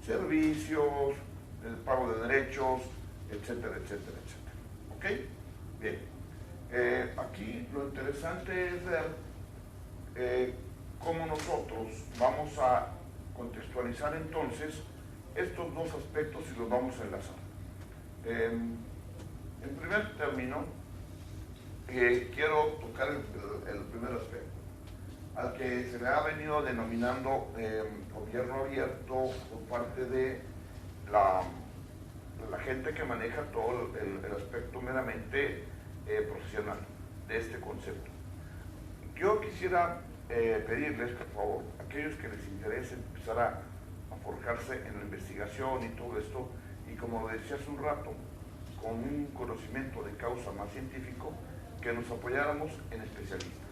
Servicios, el pago de derechos, etcétera, etcétera, etcétera, ¿ok? Bien. Aquí lo interesante es ver cómo nosotros vamos a contextualizar entonces estos 2 aspectos y los vamos a enlazar. En primer término, quiero tocar el primer aspecto, al que se le ha venido denominando gobierno abierto por parte de la gente que maneja todo el aspecto meramente profesional de este concepto. Yo quisiera pedirles, por favor, a aquellos que les interese empezar a forjarse en la investigación y todo esto, y como decía hace un rato, con un conocimiento de causa más científico, que nos apoyáramos en especialistas.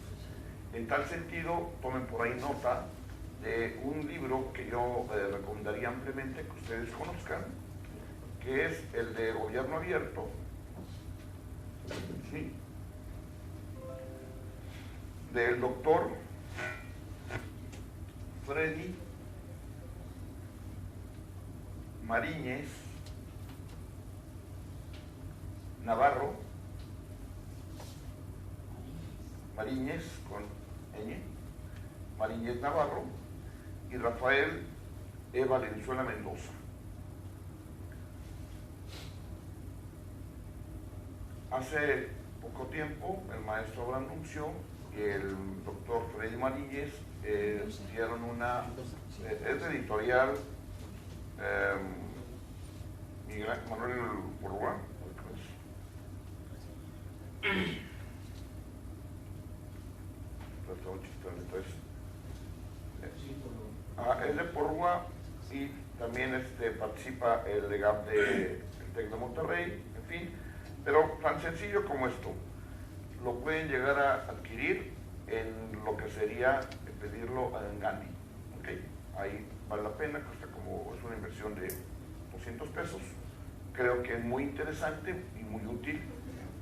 En tal sentido, tomen por ahí nota de un libro que yo recomendaría ampliamente que ustedes conozcan, que es el de Gobierno Abierto, ¿sí?, del doctor Freddy Mariñez Navarro, Mariñez con ñ, Mariñez Navarro, y Rafael E. Valenzuela Mendoza. Hace poco tiempo el maestro Abraham Nuncio y el doctor Freddy Mariñez hicieron una, es editorial Miguel Manuel Porrua, es de Porrua, y también participa el legado del TEC de Monterrey, en fin, pero tan sencillo como esto, lo pueden llegar a adquirir en lo que sería pedirlo en Gandhi, ¿okay? Ahí vale la pena, cuesta como, es una inversión de 200 pesos, creo que es muy interesante y muy útil,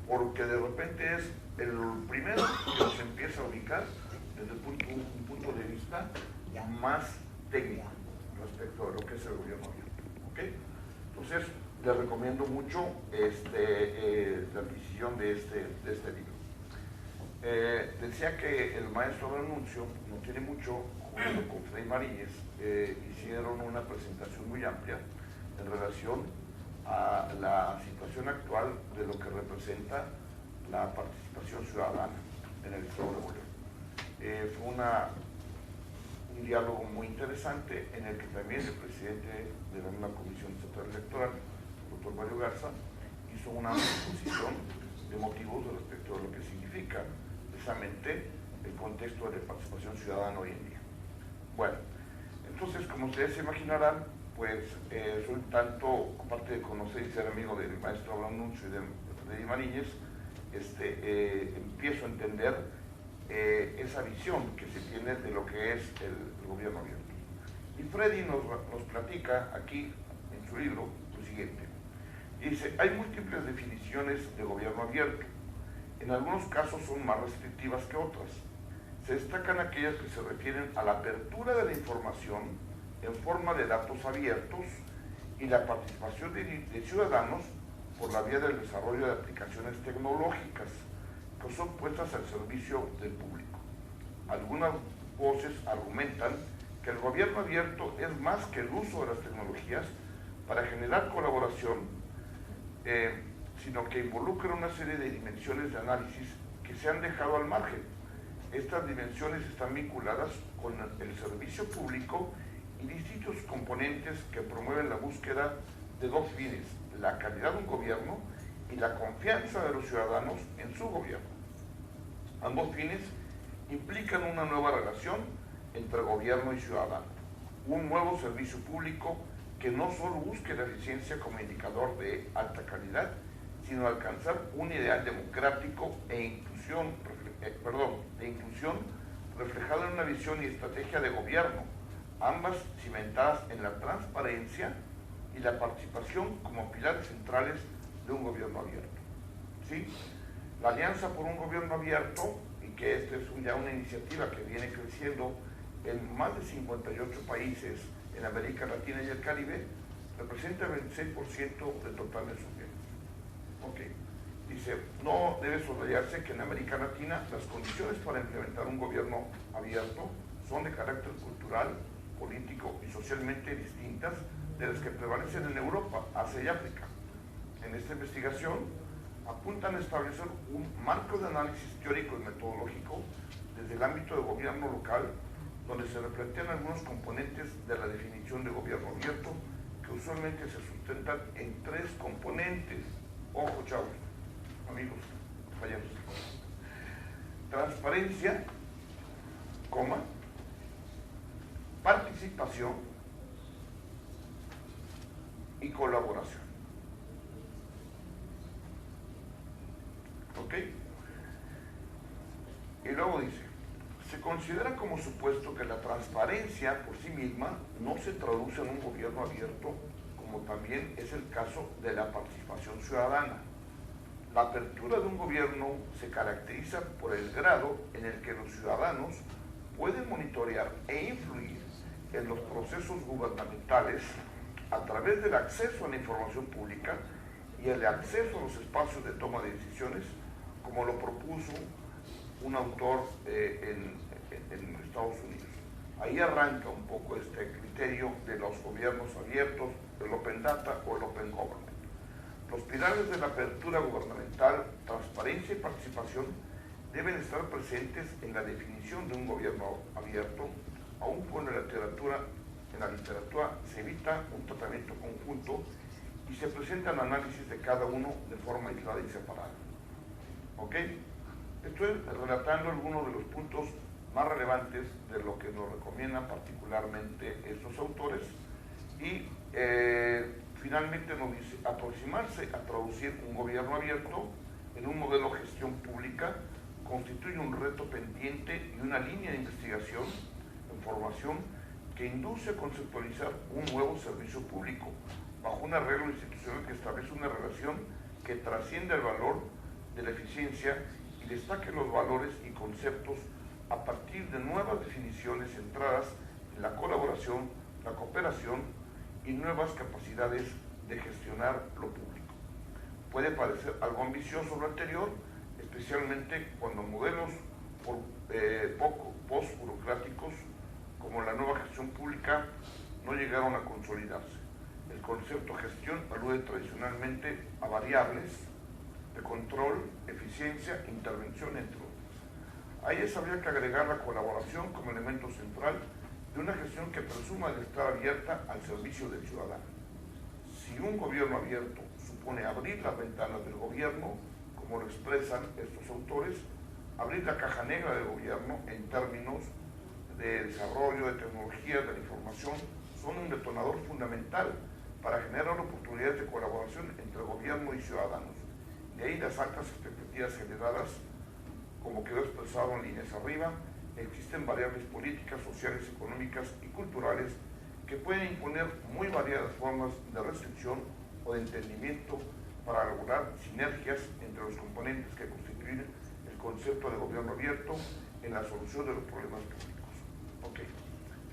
porque de repente es el primero que se empieza a ubicar desde un punto de vista más técnico respecto a lo que es el gobierno abierto. ¿Okay? Entonces, les recomiendo mucho la adquisición de este libro. Decía que el maestro de anuncio no tiene mucho, junto con Freddy Mariñez, hicieron una presentación muy amplia en relación a la situación actual de lo que representa la participación ciudadana en el Estado de Nuevo León. Fue un diálogo muy interesante en el que también el presidente de la misma Comisión Estatal Electoral, el doctor Mario Garza, hizo una exposición de motivos respecto a lo que significa precisamente el contexto de participación ciudadana hoy en día. Bueno, entonces, como ustedes se imaginarán, pues soy tanto, aparte de conocer y ser amigo del maestro Abraham Nuncio y de Freddy Mariñez, empiezo a entender esa visión que se tiene de lo que es el gobierno abierto. Y Freddy nos platica aquí en su libro lo siguiente. Dice, hay múltiples definiciones de gobierno abierto. En algunos casos son más restrictivas que otras. Se destacan aquellas que se refieren a la apertura de la información en forma de datos abiertos y la participación de ciudadanos por la vía del desarrollo de aplicaciones tecnológicas que son puestas al servicio del público. Algunas voces argumentan que el gobierno abierto es más que el uso de las tecnologías para generar colaboración, sino que involucra una serie de dimensiones de análisis que se han dejado al margen. Estas dimensiones están vinculadas con el servicio público y distintos componentes que promueven la búsqueda de dos fines: la calidad de un gobierno y la confianza de los ciudadanos en su gobierno. Ambos fines implican una nueva relación entre gobierno y ciudadano, un nuevo servicio público que no solo busque la eficiencia como indicador de alta calidad, sino alcanzar un ideal democrático de inclusión reflejado en una visión y estrategia de gobierno, ambas cimentadas en la transparencia y la participación como pilares centrales de un gobierno abierto. ¿Sí? La Alianza por un Gobierno Abierto, y que esta es ya una iniciativa que viene creciendo en más de 58 países en América Latina y el Caribe, representa el 26% del total de sus miembros. Okay. Dice, no debe subrayarse que en América Latina las condiciones para implementar un gobierno abierto son de carácter cultural, político y socialmente distintas de las que prevalecen en Europa, Asia y África. En esta investigación apuntan a establecer un marco de análisis teórico y metodológico desde el ámbito de gobierno local, donde se replantean algunos componentes de la definición de gobierno abierto, que usualmente se sustentan en tres componentes. Ojo, chavos, amigos, compañeros. Transparencia, participación y colaboración. ¿Ok? Y luego dice, se considera como supuesto que la transparencia por sí misma no se traduce en un gobierno abierto, como también es el caso de la participación ciudadana. La apertura de un gobierno se caracteriza por el grado en el que los ciudadanos pueden monitorear e influir en los procesos gubernamentales a través del acceso a la información pública y el acceso a los espacios de toma de decisiones, como lo propuso un autor en Estados Unidos. Ahí arranca un poco este criterio de los gobiernos abiertos, del Open Data o el Open Government. Los pilares de la apertura gubernamental, transparencia y participación deben estar presentes en la definición de un gobierno abierto, aun cuando en la literatura se evita un tratamiento conjunto y se presentan análisis de cada uno de forma aislada y separada. ¿Ok? Estoy relatando algunos de los puntos más relevantes de lo que nos recomiendan particularmente estos autores y finalmente nos dice aproximarse a traducir un gobierno abierto en un modelo de gestión pública constituye un reto pendiente y una línea de investigación en formación que induce a conceptualizar un nuevo servicio público bajo un arreglo institucional que establece una relación que trasciende el valor de la eficiencia y destaque los valores y conceptos a partir de nuevas definiciones centradas la colaboración, la cooperación y nuevas capacidades de gestionar lo público. Puede parecer algo ambicioso lo anterior, especialmente cuando modelos poco post-burocráticos como la nueva gestión pública no llegaron a consolidarse. El concepto gestión alude tradicionalmente a variables de control, eficiencia, intervención, entre otras. A ellas habría que agregar la colaboración como elemento central de una gestión que presuma de estar abierta al servicio del ciudadano. Si un gobierno abierto supone abrir las ventanas del gobierno, como lo expresan estos autores, abrir la caja negra del gobierno en términos de desarrollo, de tecnología, de la información, son un detonador fundamental para generar oportunidades de colaboración entre gobierno y ciudadanos. De ahí las altas expectativas generadas, como quedó expresado en líneas arriba. Existen variables políticas, sociales, económicas y culturales que pueden imponer muy variadas formas de restricción o de entendimiento para lograr sinergias entre los componentes que constituyen el concepto de gobierno abierto en la solución de los problemas públicos. Ok,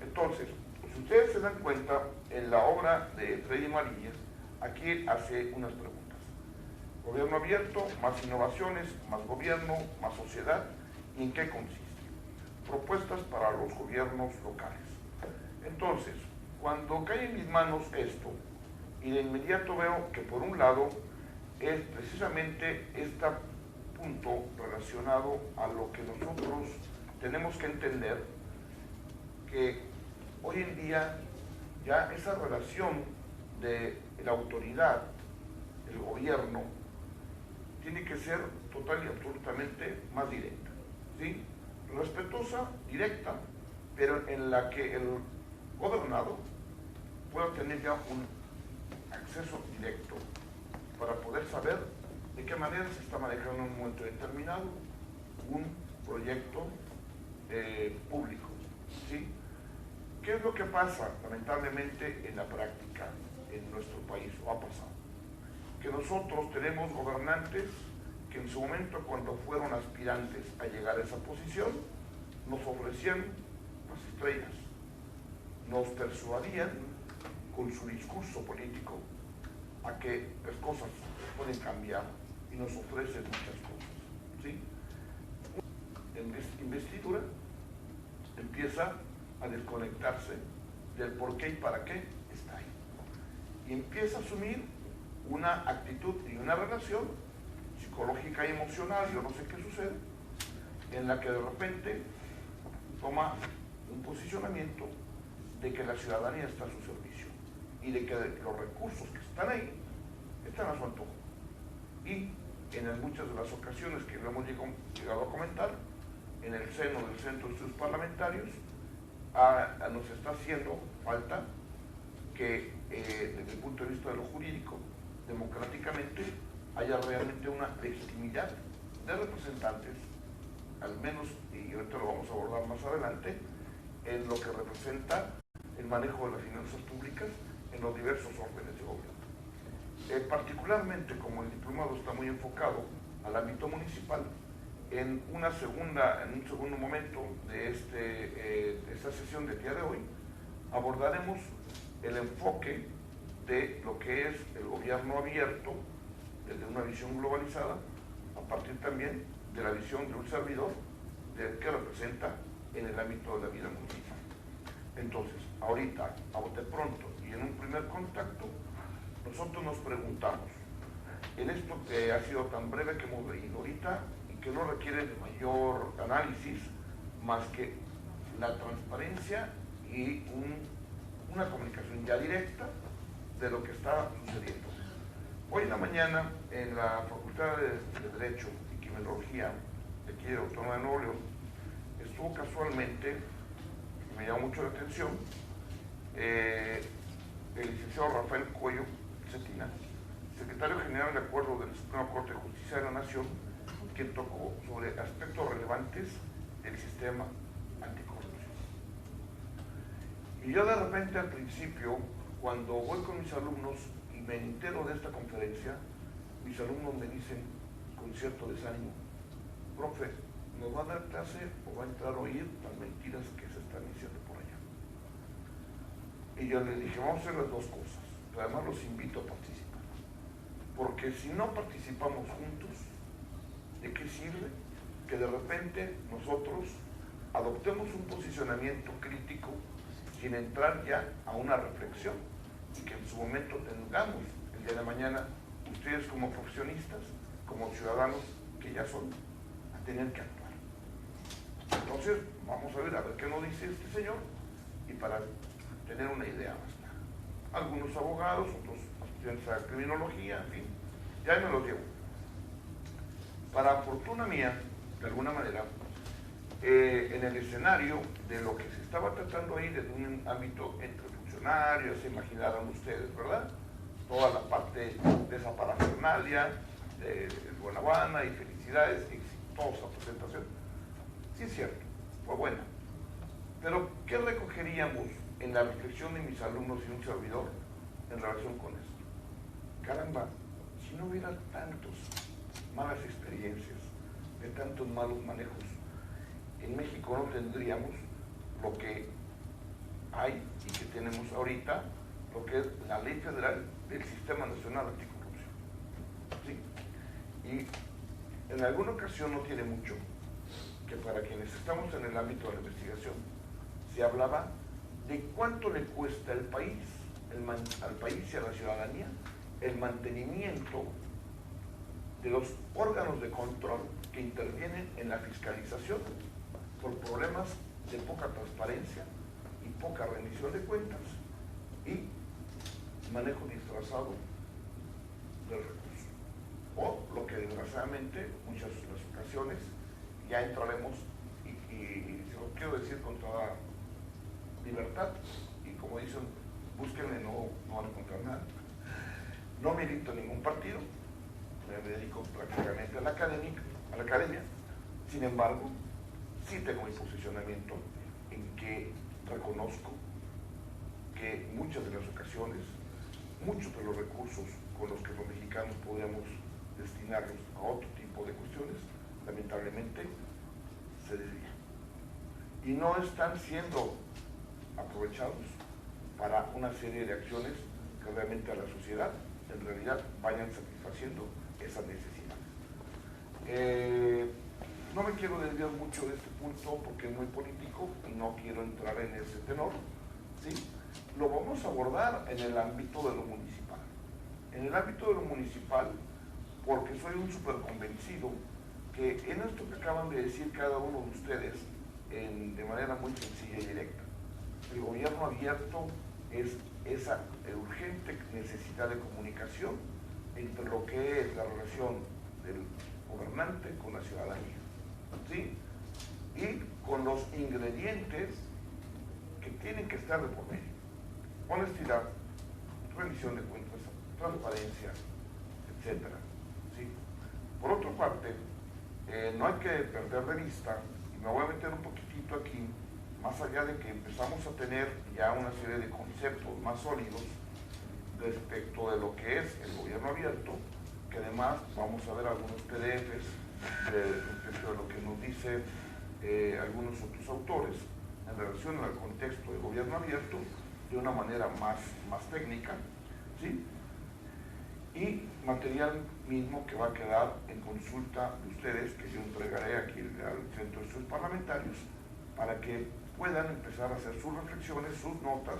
entonces, si ustedes se dan cuenta, en la obra de Freddy Marías, aquí hace unas preguntas. Gobierno abierto, más innovaciones, más gobierno, más sociedad, ¿y en qué consiste? Propuestas para los gobiernos locales. Entonces, cuando cae en mis manos esto, y de inmediato veo que por un lado es precisamente este punto relacionado a lo que nosotros tenemos que entender, que hoy en día ya esa relación de la autoridad, el gobierno, tiene que ser total y absolutamente más directa, ¿sí? Respetuosa, directa, pero en la que el gobernado pueda tener ya un acceso directo para poder saber de qué manera se está manejando en un momento determinado un proyecto público, ¿sí? ¿Qué es lo que pasa, lamentablemente, en la práctica en nuestro país, o ha pasado? Que nosotros tenemos gobernantes que en su momento, cuando fueron aspirantes a llegar a esa posición, nos ofrecían las estrellas, nos persuadían con su discurso político a que las cosas pueden cambiar y nos ofrecen muchas cosas, ¿sí? En investidura empieza a desconectarse del por qué y para qué está ahí, y empieza a asumir una actitud y una relación psicológica y emocional, yo no sé qué sucede, en la que de repente toma un posicionamiento de que la ciudadanía está a su servicio y de que los recursos que están ahí están a su antojo. Y en muchas de las ocasiones que lo hemos llegado a comentar, en el seno del Centro de Estudios Parlamentarios, nos está haciendo falta que, desde el punto de vista de lo jurídico, democráticamente, haya realmente una legitimidad de representantes, al menos, y ahorita lo vamos a abordar más adelante, en lo que representa el manejo de las finanzas públicas en los diversos órdenes de gobierno. Particularmente, como el diplomado está muy enfocado al ámbito municipal, en un segundo momento de esta sesión del día de hoy, abordaremos el enfoque de lo que es el gobierno abierto desde una visión globalizada, a partir también de la visión de un servidor que representa en el ámbito de la vida municipal. Entonces, ahorita, a bote pronto y en un primer contacto, nosotros nos preguntamos, en esto que ha sido tan breve que hemos leído ahorita y que no requiere de mayor análisis más que la transparencia y una comunicación ya directa de lo que está sucediendo. Hoy en la mañana, en la Facultad de Derecho y Criminología de aquí de Autónoma de Nuevo León, estuvo casualmente, me llamó mucho la atención, el licenciado Rafael Cuello Cetina, secretario general de acuerdo de la Suprema Corte de Justicia de la Nación, quien tocó sobre aspectos relevantes del sistema anticorrupción. Y yo de repente al principio, cuando voy con mis alumnos y me entero de esta conferencia, mis alumnos me dicen con cierto desánimo, profe, ¿nos va a dar clase o va a entrar a oír las mentiras que se están diciendo por allá? Y yo les dije, vamos a hacer las dos cosas, pero además los invito a participar. Porque si no participamos juntos, ¿de qué sirve que de repente nosotros adoptemos un posicionamiento crítico sin entrar ya a una reflexión y que en su momento tengamos el día de mañana ustedes como profesionistas, como ciudadanos que ya son, a tener que actuar? Entonces vamos a ver qué nos dice este señor y para tener una idea más clara. Algunos abogados, otros estudiantes de criminología, en fin, ya me los llevo. Para fortuna mía, de alguna manera, en el escenario de lo que se estaba tratando ahí desde un ámbito entre funcionarios, se imaginarán ustedes, ¿verdad? Toda la parte de esa parafernalia, de Buenavana y felicidades, exitosa presentación. Sí es cierto, fue buena. Pero, ¿qué recogeríamos en la reflexión de mis alumnos y un servidor en relación con esto? Caramba, si no hubiera tantas malas experiencias, de tantos malos manejos, en México no tendríamos lo que hay y que tenemos ahorita, lo que es la Ley Federal del Sistema Nacional Anticorrupción. ¿Sí? Y en alguna ocasión, no tiene mucho, que para quienes estamos en el ámbito de la investigación, se hablaba de cuánto le cuesta al país y a la ciudadanía el mantenimiento de los órganos de control que intervienen en la fiscalización por problemas de poca transparencia y poca rendición de cuentas y manejo disfrazado del recurso. O lo que desgraciadamente muchas de las ocasiones ya entraremos y se lo quiero decir con toda libertad y como dicen, búsquenme, no van a encontrar nada. No milito en ningún partido, me dedico prácticamente a la academia, sin embargo, sí tengo mi posicionamiento en que reconozco que muchas de las ocasiones, muchos de los recursos con los que los mexicanos podríamos destinarlos a otro tipo de cuestiones, lamentablemente se desvían. Y no están siendo aprovechados para una serie de acciones que realmente a la sociedad en realidad vayan satisfaciendo esas necesidades. No me quiero desviar mucho de este punto porque es muy político y no quiero entrar en ese tenor, ¿sí? Lo vamos a abordar en el ámbito de lo municipal. En el ámbito de lo municipal, porque soy un súper convencido que en esto que acaban de decir cada uno de ustedes de manera muy sencilla y directa, el gobierno abierto es esa urgente necesidad de comunicación entre lo que es la relación del gobernante con la ciudadanía, ¿sí? Y con los ingredientes que tienen que estar de por medio: honestidad, rendición de cuentas, transparencia, etcétera, ¿sí? Por otra parte, no hay que perder de vista, y me voy a meter un poquitito aquí, más allá de que empezamos a tener ya una serie de conceptos más sólidos respecto de lo que es el gobierno abierto, que además vamos a ver algunos PDFs respecto de lo que nos dice algunos otros autores en relación al contexto del gobierno abierto de una manera más técnica, ¿sí? Y material mismo que va a quedar en consulta de ustedes, que yo entregaré aquí al Centro de Estudios Parlamentarios, para que puedan empezar a hacer sus reflexiones, sus notas,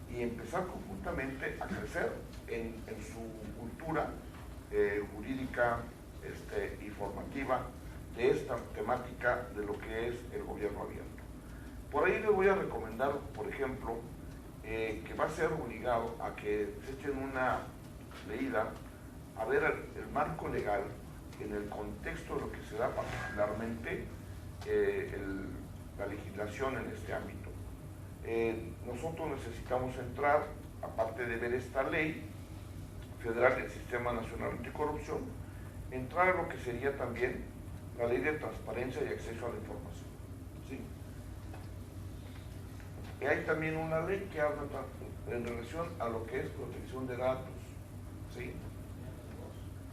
y empezar conjuntamente a crecer en su cultura jurídica y formativa de esta temática de lo que es el gobierno abierto. Por ahí les voy a recomendar, por ejemplo, que va a ser obligado a que se echen una leída a ver el marco legal en el contexto de lo que se da particularmente la legislación en este ámbito. Nosotros necesitamos entrar, aparte de ver esta ley federal del Sistema Nacional Anticorrupción, entrar a lo que sería también la ley de transparencia y acceso a la información, ¿sí? Y hay también una ley que habla en relación a lo que es protección de datos, ¿sí?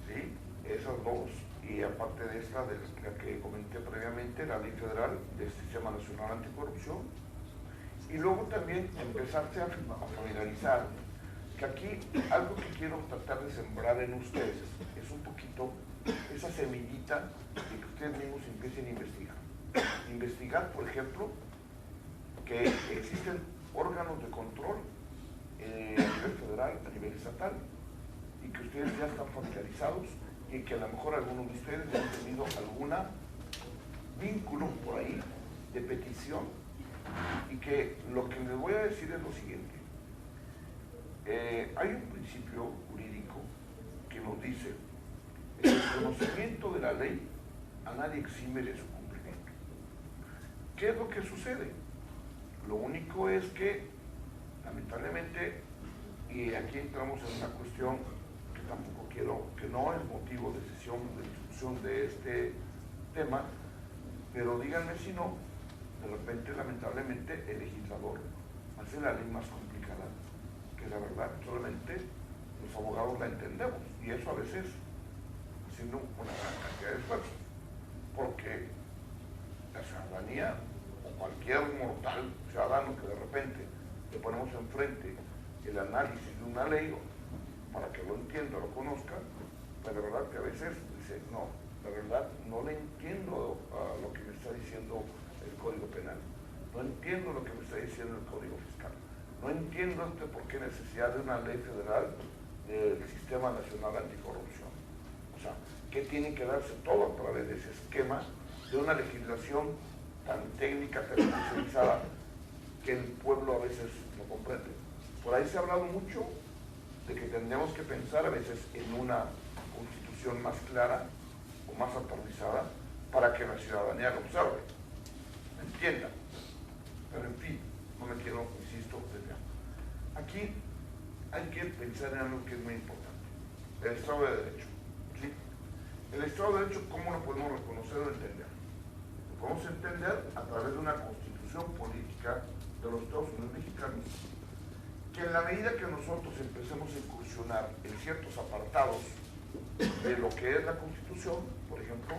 ¿Sí? Esas dos, y aparte de esta, de la que comenté previamente, la ley federal del Sistema Nacional Anticorrupción, Y luego también empezarse a familiarizar, que aquí algo que quiero tratar de sembrar en ustedes es un poquito esa semillita de que ustedes mismos empiecen a investigar. Investigar, por ejemplo, que existen órganos de control a nivel federal, a nivel estatal, y que ustedes ya están familiarizados y que a lo mejor algunos de ustedes ya han tenido algún vínculo por ahí de petición, y que lo que les voy a decir es lo siguiente. Hay un principio jurídico que nos dice que el conocimiento de la ley a nadie exime de su cumplimiento. ¿Qué es lo que sucede? Lo único es que, lamentablemente, y aquí entramos en una cuestión que tampoco quiero, que no es motivo de sesión, de discusión de este tema, pero díganme si no, de repente, lamentablemente, el legislador hace la ley más complicada, que la verdad solamente los abogados la entendemos, y eso a veces haciendo una gran cantidad de esfuerzo, porque la ciudadanía o cualquier mortal ciudadano que de repente le ponemos enfrente el análisis de una ley para que lo entienda, lo conozca, pues de verdad que a veces dice, no, la verdad no le entiendo lo que me está diciendo el Código Penal, no entiendo lo que me está diciendo el Código Fiscal, no entiendo por qué necesidad de una ley federal del Sistema Nacional Anticorrupción. O sea, que tiene que darse todo a través de ese esquema de una legislación tan técnica, tan especializada, que el pueblo a veces no comprende. Por ahí se ha hablado mucho de que tendríamos que pensar a veces en una constitución más clara o más actualizada para que la ciudadanía lo observe, entienda. Pero en fin, no me quiero, insisto, desviar. Aquí hay que pensar en algo que es muy importante: el Estado de Derecho. ¿Sí? El Estado de Derecho, ¿cómo lo podemos reconocer o entender? Lo podemos entender a través de una constitución política de los Estados Unidos mexicanos, que en la medida que nosotros empecemos a incursionar en ciertos apartados de lo que es la Constitución, por ejemplo,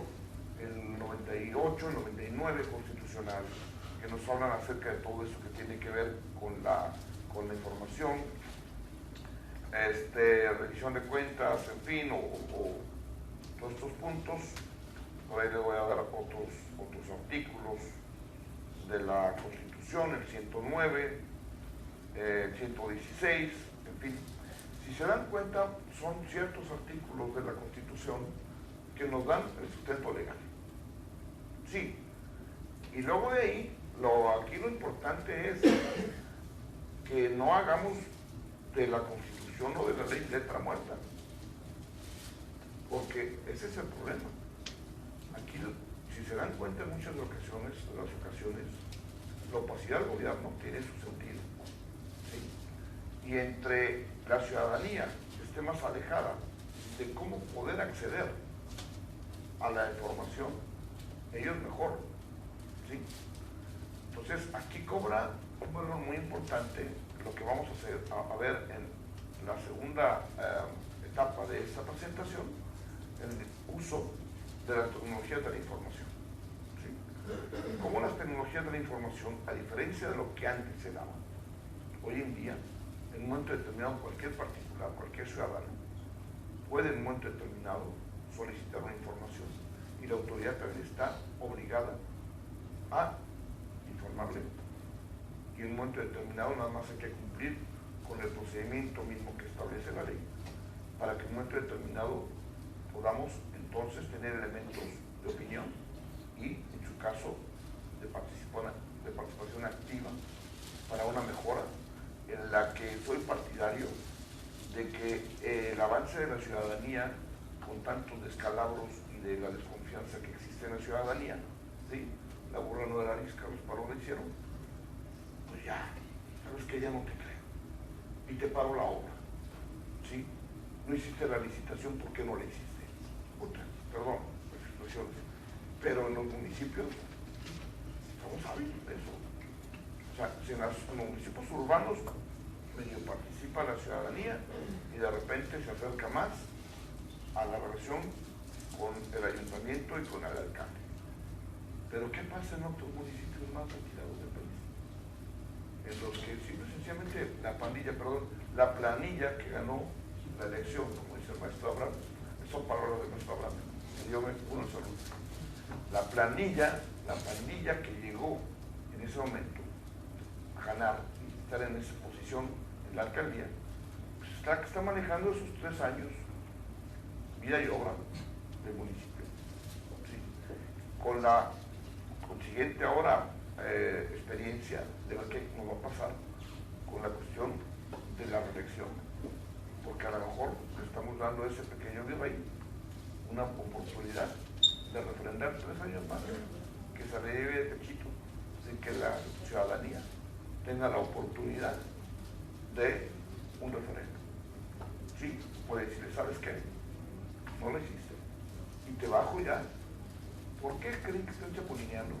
el 98, el 99 constitucional, que nos hablan acerca de todo eso que tiene que ver con la información, revisión de cuentas, en fin, o todos estos puntos. Por ahí les voy a dar otros artículos de la Constitución, el 109, el 116, en fin. Si se dan cuenta, son ciertos artículos de la Constitución que nos dan el sustento legal. Sí. Y luego de ahí, aquí lo importante es que no hagamos de la Constitución o de la ley letra muerta, porque ese es el problema. Aquí, si se dan cuenta, en muchas ocasiones, la opacidad del gobierno tiene su sentido. ¿Sí? Y entre la ciudadanía que esté más alejada de cómo poder acceder a la información, ellos mejor. ¿Sí? Entonces, aquí cobra un valor muy importante lo que vamos a ver en la segunda etapa de esta presentación, el uso de las tecnologías de la información. ¿Sí? Como las tecnologías de la información, a diferencia de lo que antes se daba, hoy en día, en un momento determinado, cualquier particular, cualquier ciudadano, puede en un momento determinado solicitar una información, y la autoridad también está obligada a informarle, y en un momento determinado nada más hay que cumplir con el procedimiento mismo que establece la ley, para que en un momento determinado podamos entonces tener elementos de opinión y, en su caso, de participación activa para una mejora en la que soy partidario de que el avance de la ciudadanía, con tantos descalabros y de la desconfianza que existe en la ciudadanía, ¿sí? La burra no era arisca, los palos la hicieron, pues ya, sabes que ya no te creo y te paro la obra. ¿Sí? No hiciste la licitación, ¿por qué no la hiciste? Puta, perdón las expresiones, pero en los municipios estamos hábiles de eso. O sea, si en los municipios urbanos medio participa la ciudadanía y de repente se acerca más a la relación con el ayuntamiento y con el alcalde. Pero ¿qué pasa en otros municipios más retirados del país? en los que simple y sencillamente la planilla que ganó la elección, como dice el maestro Abraham, son palabras del maestro Abraham, yo me uno solo. La planilla que llegó en ese momento a ganar y estar en esa posición en la alcaldía, pues está manejando esos 3 años vida y obra del municipio, ¿sí? Con la consiguiente ahora experiencia de ver qué nos va a pasar con la cuestión de la reelección, porque a lo mejor le estamos dando a ese pequeño virrey una oportunidad de refrendar 3 años más, que se le lleve de pechito, sin que la ciudadanía tenga la oportunidad de un referéndum. Sí, puede decirle, ¿sabes qué? No lo hiciste. Y te bajo ya. ¿Por qué creen que están chapulineando?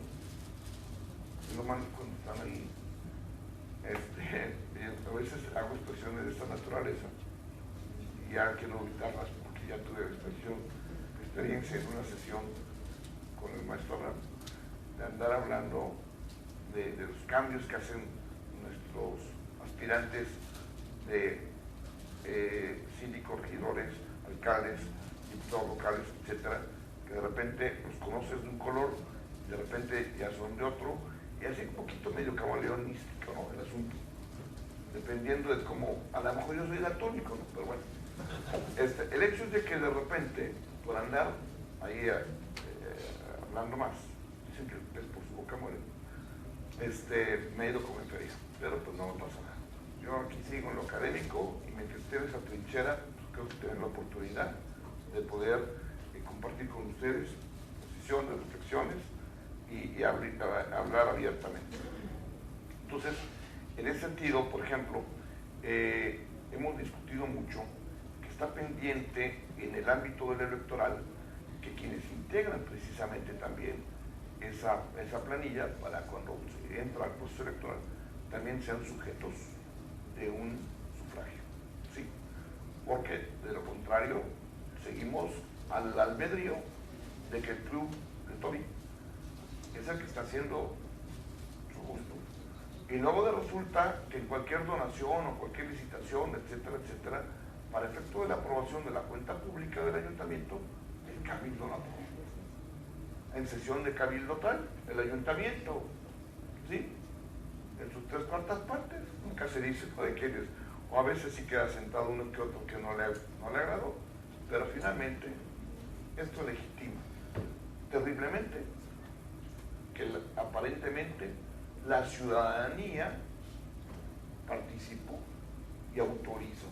Es lo malo cuando están ahí. A veces hago expresiones de esta naturaleza y ya quiero evitarlas porque ya tuve experiencia en una sesión con el maestro Abraham, de andar hablando de los cambios que hacen nuestros aspirantes de síndicos, regidores, alcaldes, diputados locales, etcétera, que de repente los conoces de un color, de repente ya son de otro, y así un poquito medio camaleonístico, ¿no?, el asunto, dependiendo de cómo, a lo mejor yo soy daltónico, ¿no?, pero bueno, el hecho es de que de repente, por andar ahí hablando más, dicen que el pez por su boca muere, me he ido como en feria, pero pues no me pasa nada. Yo aquí sigo en lo académico y mientras esté en esa trinchera, pues creo que tengo la oportunidad de poder compartir con ustedes posiciones, reflexiones y hablar abiertamente. Entonces, en ese sentido, por ejemplo, hemos discutido mucho que está pendiente en el ámbito del electoral que quienes integran precisamente también esa planilla para cuando se entra al proceso electoral también sean sujetos de un sufragio, ¿sí? Porque de lo contrario seguimos al albedrío de que el club de Tony es el que está haciendo su gusto. Y luego resulta que en cualquier donación o cualquier licitación, etcétera, etcétera, para efecto de la aprobación de la cuenta pública del ayuntamiento, el cabildo la aprobó. En sesión de cabildo tal, el ayuntamiento, ¿sí?, en sus 3/4 partes, nunca se dice de quiénes, o a veces sí queda sentado uno que otro que no le agradó, pero finalmente esto legitima terriblemente que aparentemente la ciudadanía participó y autorizó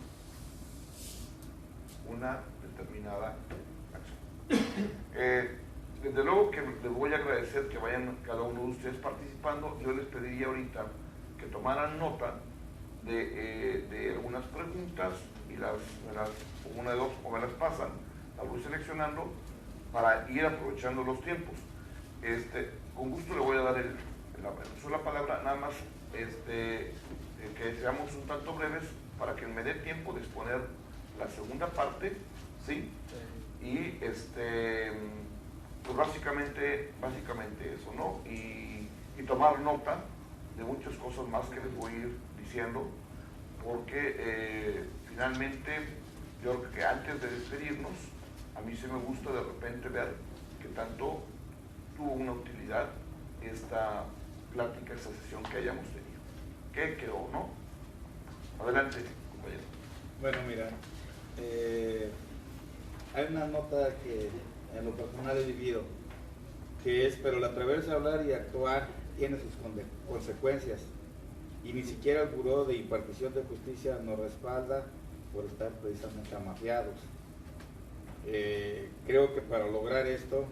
una determinada acción. Desde luego que les voy a agradecer que vayan cada uno de ustedes participando. Yo les pediría ahorita que tomaran nota de algunas preguntas y una de dos o me las pasan, las voy seleccionando para ir aprovechando los tiempos. Con gusto le voy a dar la palabra, nada más que seamos un tanto breves para que me dé tiempo de exponer la segunda parte, ¿sí? Y pues básicamente eso, ¿no? Y tomar nota de muchas cosas más que les voy a ir diciendo, porque finalmente yo creo que antes de despedirnos, a mí sí me gusta de repente ver que tanto tuvo una utilidad esta plática, esta sesión que hayamos tenido. ¿Qué quedó, no? Adelante, compañero. Bueno, mira, hay una nota que en lo personal he vivido, que es, pero el atreverse a hablar y actuar tiene sus consecuencias, y ni siquiera el Buró de Impartición de Justicia nos respalda por estar precisamente amafiados. Creo que para lograr esto,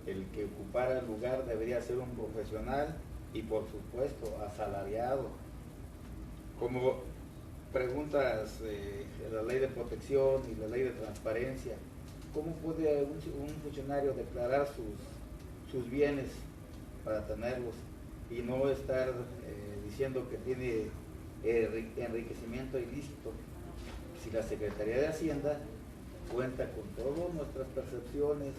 el que ocupara el lugar debería ser un profesional y por supuesto asalariado. Como preguntas la ley de protección y la ley de transparencia, ¿cómo puede un funcionario declarar sus bienes para tenerlos y no estar diciendo que tiene enriquecimiento ilícito? Si la Secretaría de Hacienda cuenta con todas nuestras percepciones,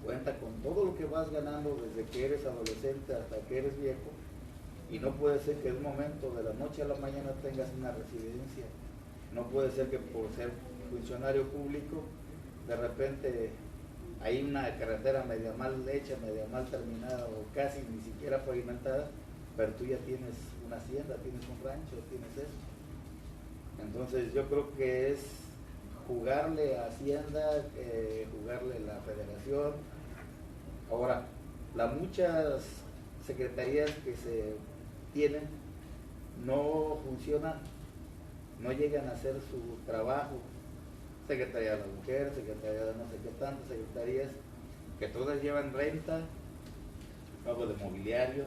cuenta con todo lo que vas ganando desde que eres adolescente hasta que eres viejo, Y no puede ser que de un momento, de la noche a la mañana, tengas una residencia. No puede ser que por ser funcionario público, de repente hay una carretera media mal hecha, media mal terminada o casi ni siquiera pavimentada, pero tú ya tienes una hacienda, tienes un rancho, tienes eso. Entonces yo creo que es jugarle a Hacienda, jugarle a la Federación. Ahora, las muchas secretarías que se tienen no funcionan, no llegan a hacer su trabajo. Secretaría de la Mujer, Secretaría de no sé qué tantas secretarías, que todas llevan renta, pago de mobiliario,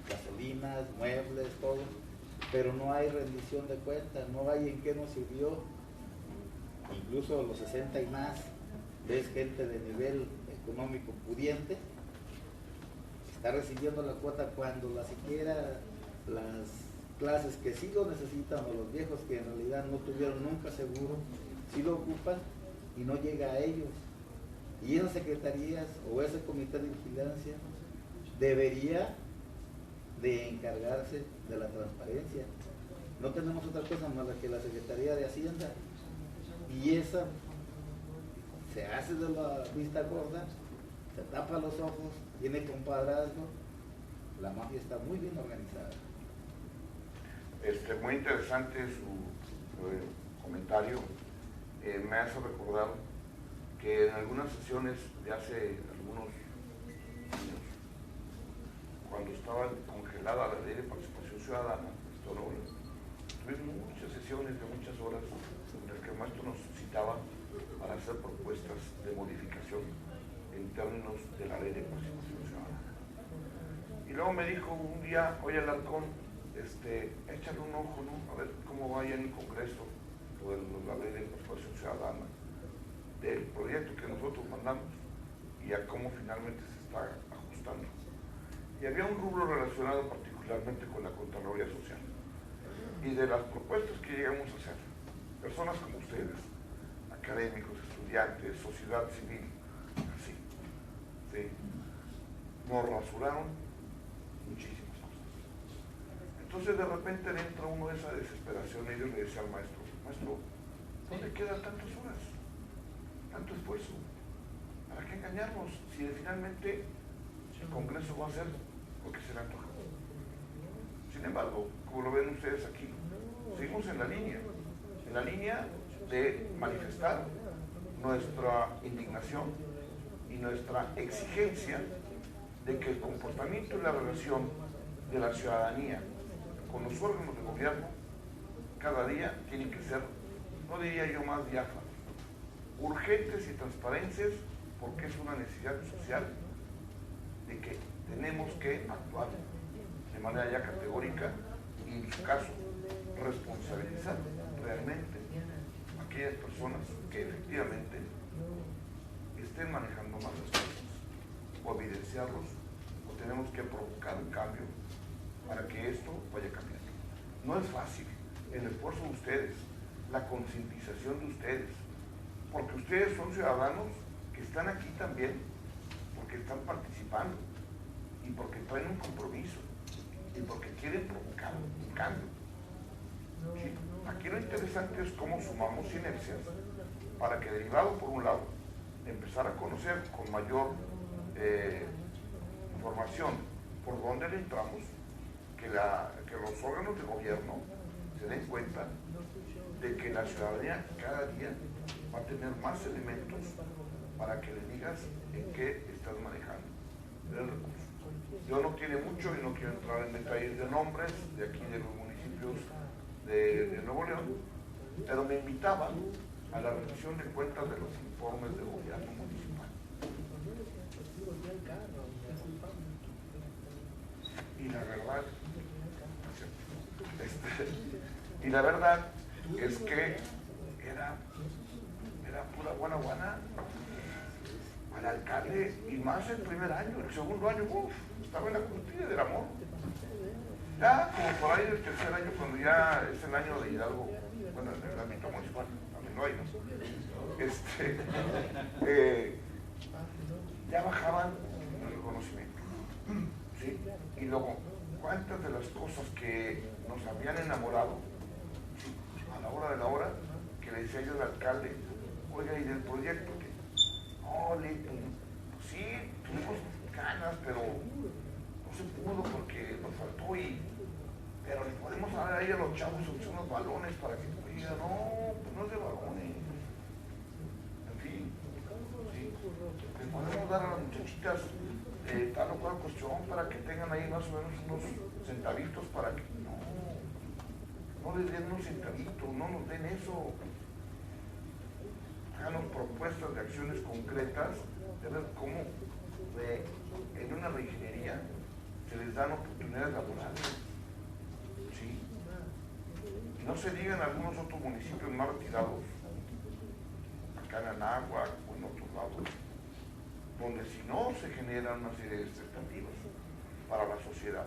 gasolinas, muebles, todo, pero no hay rendición de cuentas, no hay en qué nos sirvió. Incluso los 60 y más, ves gente de nivel económico pudiente, está recibiendo la cuota cuando la siquiera las clases que sí lo necesitan o los viejos que en realidad no tuvieron nunca seguro, sí lo ocupan y no llega a ellos. Y esas secretarías o ese comité de vigilancia debería de encargarse de la transparencia. No tenemos otra cosa más que la Secretaría de Hacienda, y esa se hace de la vista gorda, se tapa los ojos, tiene compadrazgo. La mafia está muy bien organizada. Muy interesante su comentario. Me hace recordar que en algunas sesiones de hace algunos años, cuando estaba congelada la ley de participación ciudadana, tuvimos muchas sesiones de muchas horas en las que el maestro nos citaba para hacer propuestas de modificación en términos de la ley de participación ciudadana. Y luego me dijo un día, oye Alarcón, échale un ojo, ¿no? A ver cómo vaya en el Congreso la ley de participación ciudadana, del proyecto que nosotros mandamos y a cómo finalmente se está ajustando. Y había un rubro relacionado particularmente con la Contraloría Social. Y de las propuestas que llegamos a hacer, personas como ustedes, académicos, estudiantes, sociedad civil, así, ¿sí? Nos rasuraron muchísimas cosas. Entonces de repente entra uno de esa desesperación y yo le decía al maestro, ¿dónde quedan tantas horas? Tanto esfuerzo. ¿Para qué engañarnos? Si finalmente el Congreso va a hacer lo que se le antoja. Sin embargo, como lo ven ustedes aquí, seguimos en la línea de manifestar nuestra indignación y nuestra exigencia de que el comportamiento y la relación de la ciudadanía con los órganos de gobierno cada día tienen que ser, no diría yo más diáfanos, urgentes y transparentes, porque es una necesidad social de que tenemos que actuar de manera ya categórica y en su caso responsabilizar realmente a aquellas personas que efectivamente estén manejando mal las cosas, o evidenciarlos, o tenemos que provocar un cambio para que esto vaya cambiando. No es fácil el esfuerzo de ustedes, la concientización de ustedes, porque ustedes son ciudadanos que están aquí también porque están participando y porque traen un compromiso y porque quieren provocar un cambio. ¿Sí? Aquí lo interesante es cómo sumamos sinergias para que, derivado por un lado, empezar a conocer con mayor información por dónde le entramos, que los órganos de gobierno se den cuenta de que la ciudadanía cada día va a tener más elementos para que le digas en qué estás manejando el recurso. Yo no tiene mucho y no quiero entrar en detalles de nombres de aquí de los municipios de Nuevo León, pero me invitaban a la rendición de cuentas de los informes de gobierno municipal. Y la verdad es que era pura guanaguana al alcalde, y más el primer año. El segundo año, estaba en la costilla del amor. Ya como por ahí el tercer año, cuando ya es el año de Hidalgo, bueno, en el ámbito municipal, también lo hay, ¿no? Ya bajaban el reconocimiento, ¿sí? Y luego cuántas de las cosas que nos habían enamorado, ¿sí? A la hora de la hora, que le decía yo al alcalde, oiga, y del proyecto que, no, pues sí, tuvimos ganas, pero no se pudo porque nos faltó pero le podemos dar ahí a los chavos unos balones para que digan, no, pues no es de balones. En fin, ¿sí? Les podemos dar a las muchachitas tal o cual cuestión para que tengan ahí más o menos unos centavitos para que no les den unos centavitos, no nos den eso. Háganos propuestas de acciones concretas de ver cómo en una reingeniería se les dan oportunidades laborales. ¿Sí? Y no se diga en algunos otros municipios más retirados, acá en Anáhuac o en otros lados, donde si no se generan una serie de expectativas para la sociedad,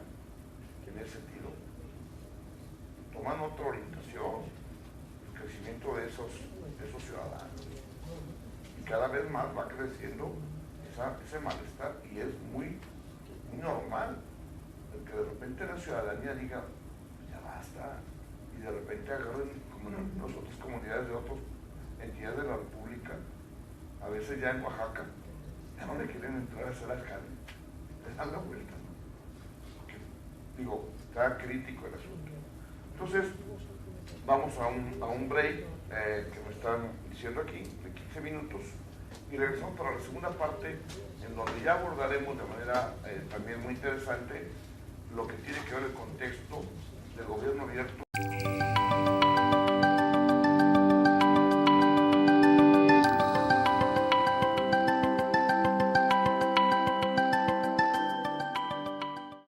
en ese sentido, toman otra orientación, el crecimiento de esos ciudadanos. Y cada vez más va creciendo ese malestar y es muy normal el que de repente la ciudadanía diga, ya basta, y de repente agarren, como las otras comunidades de otras entidades de la República, a veces ya en Oaxaca, ya no le quieren entrar a hacer alcalde, les dan la vuelta, ¿no? Porque, digo, está crítico el asunto. Entonces, vamos a un break que me están diciendo aquí, de 15 minutos, y regresamos para la segunda parte, en donde ya abordaremos de manera también muy interesante lo que tiene que ver el contexto del gobierno abierto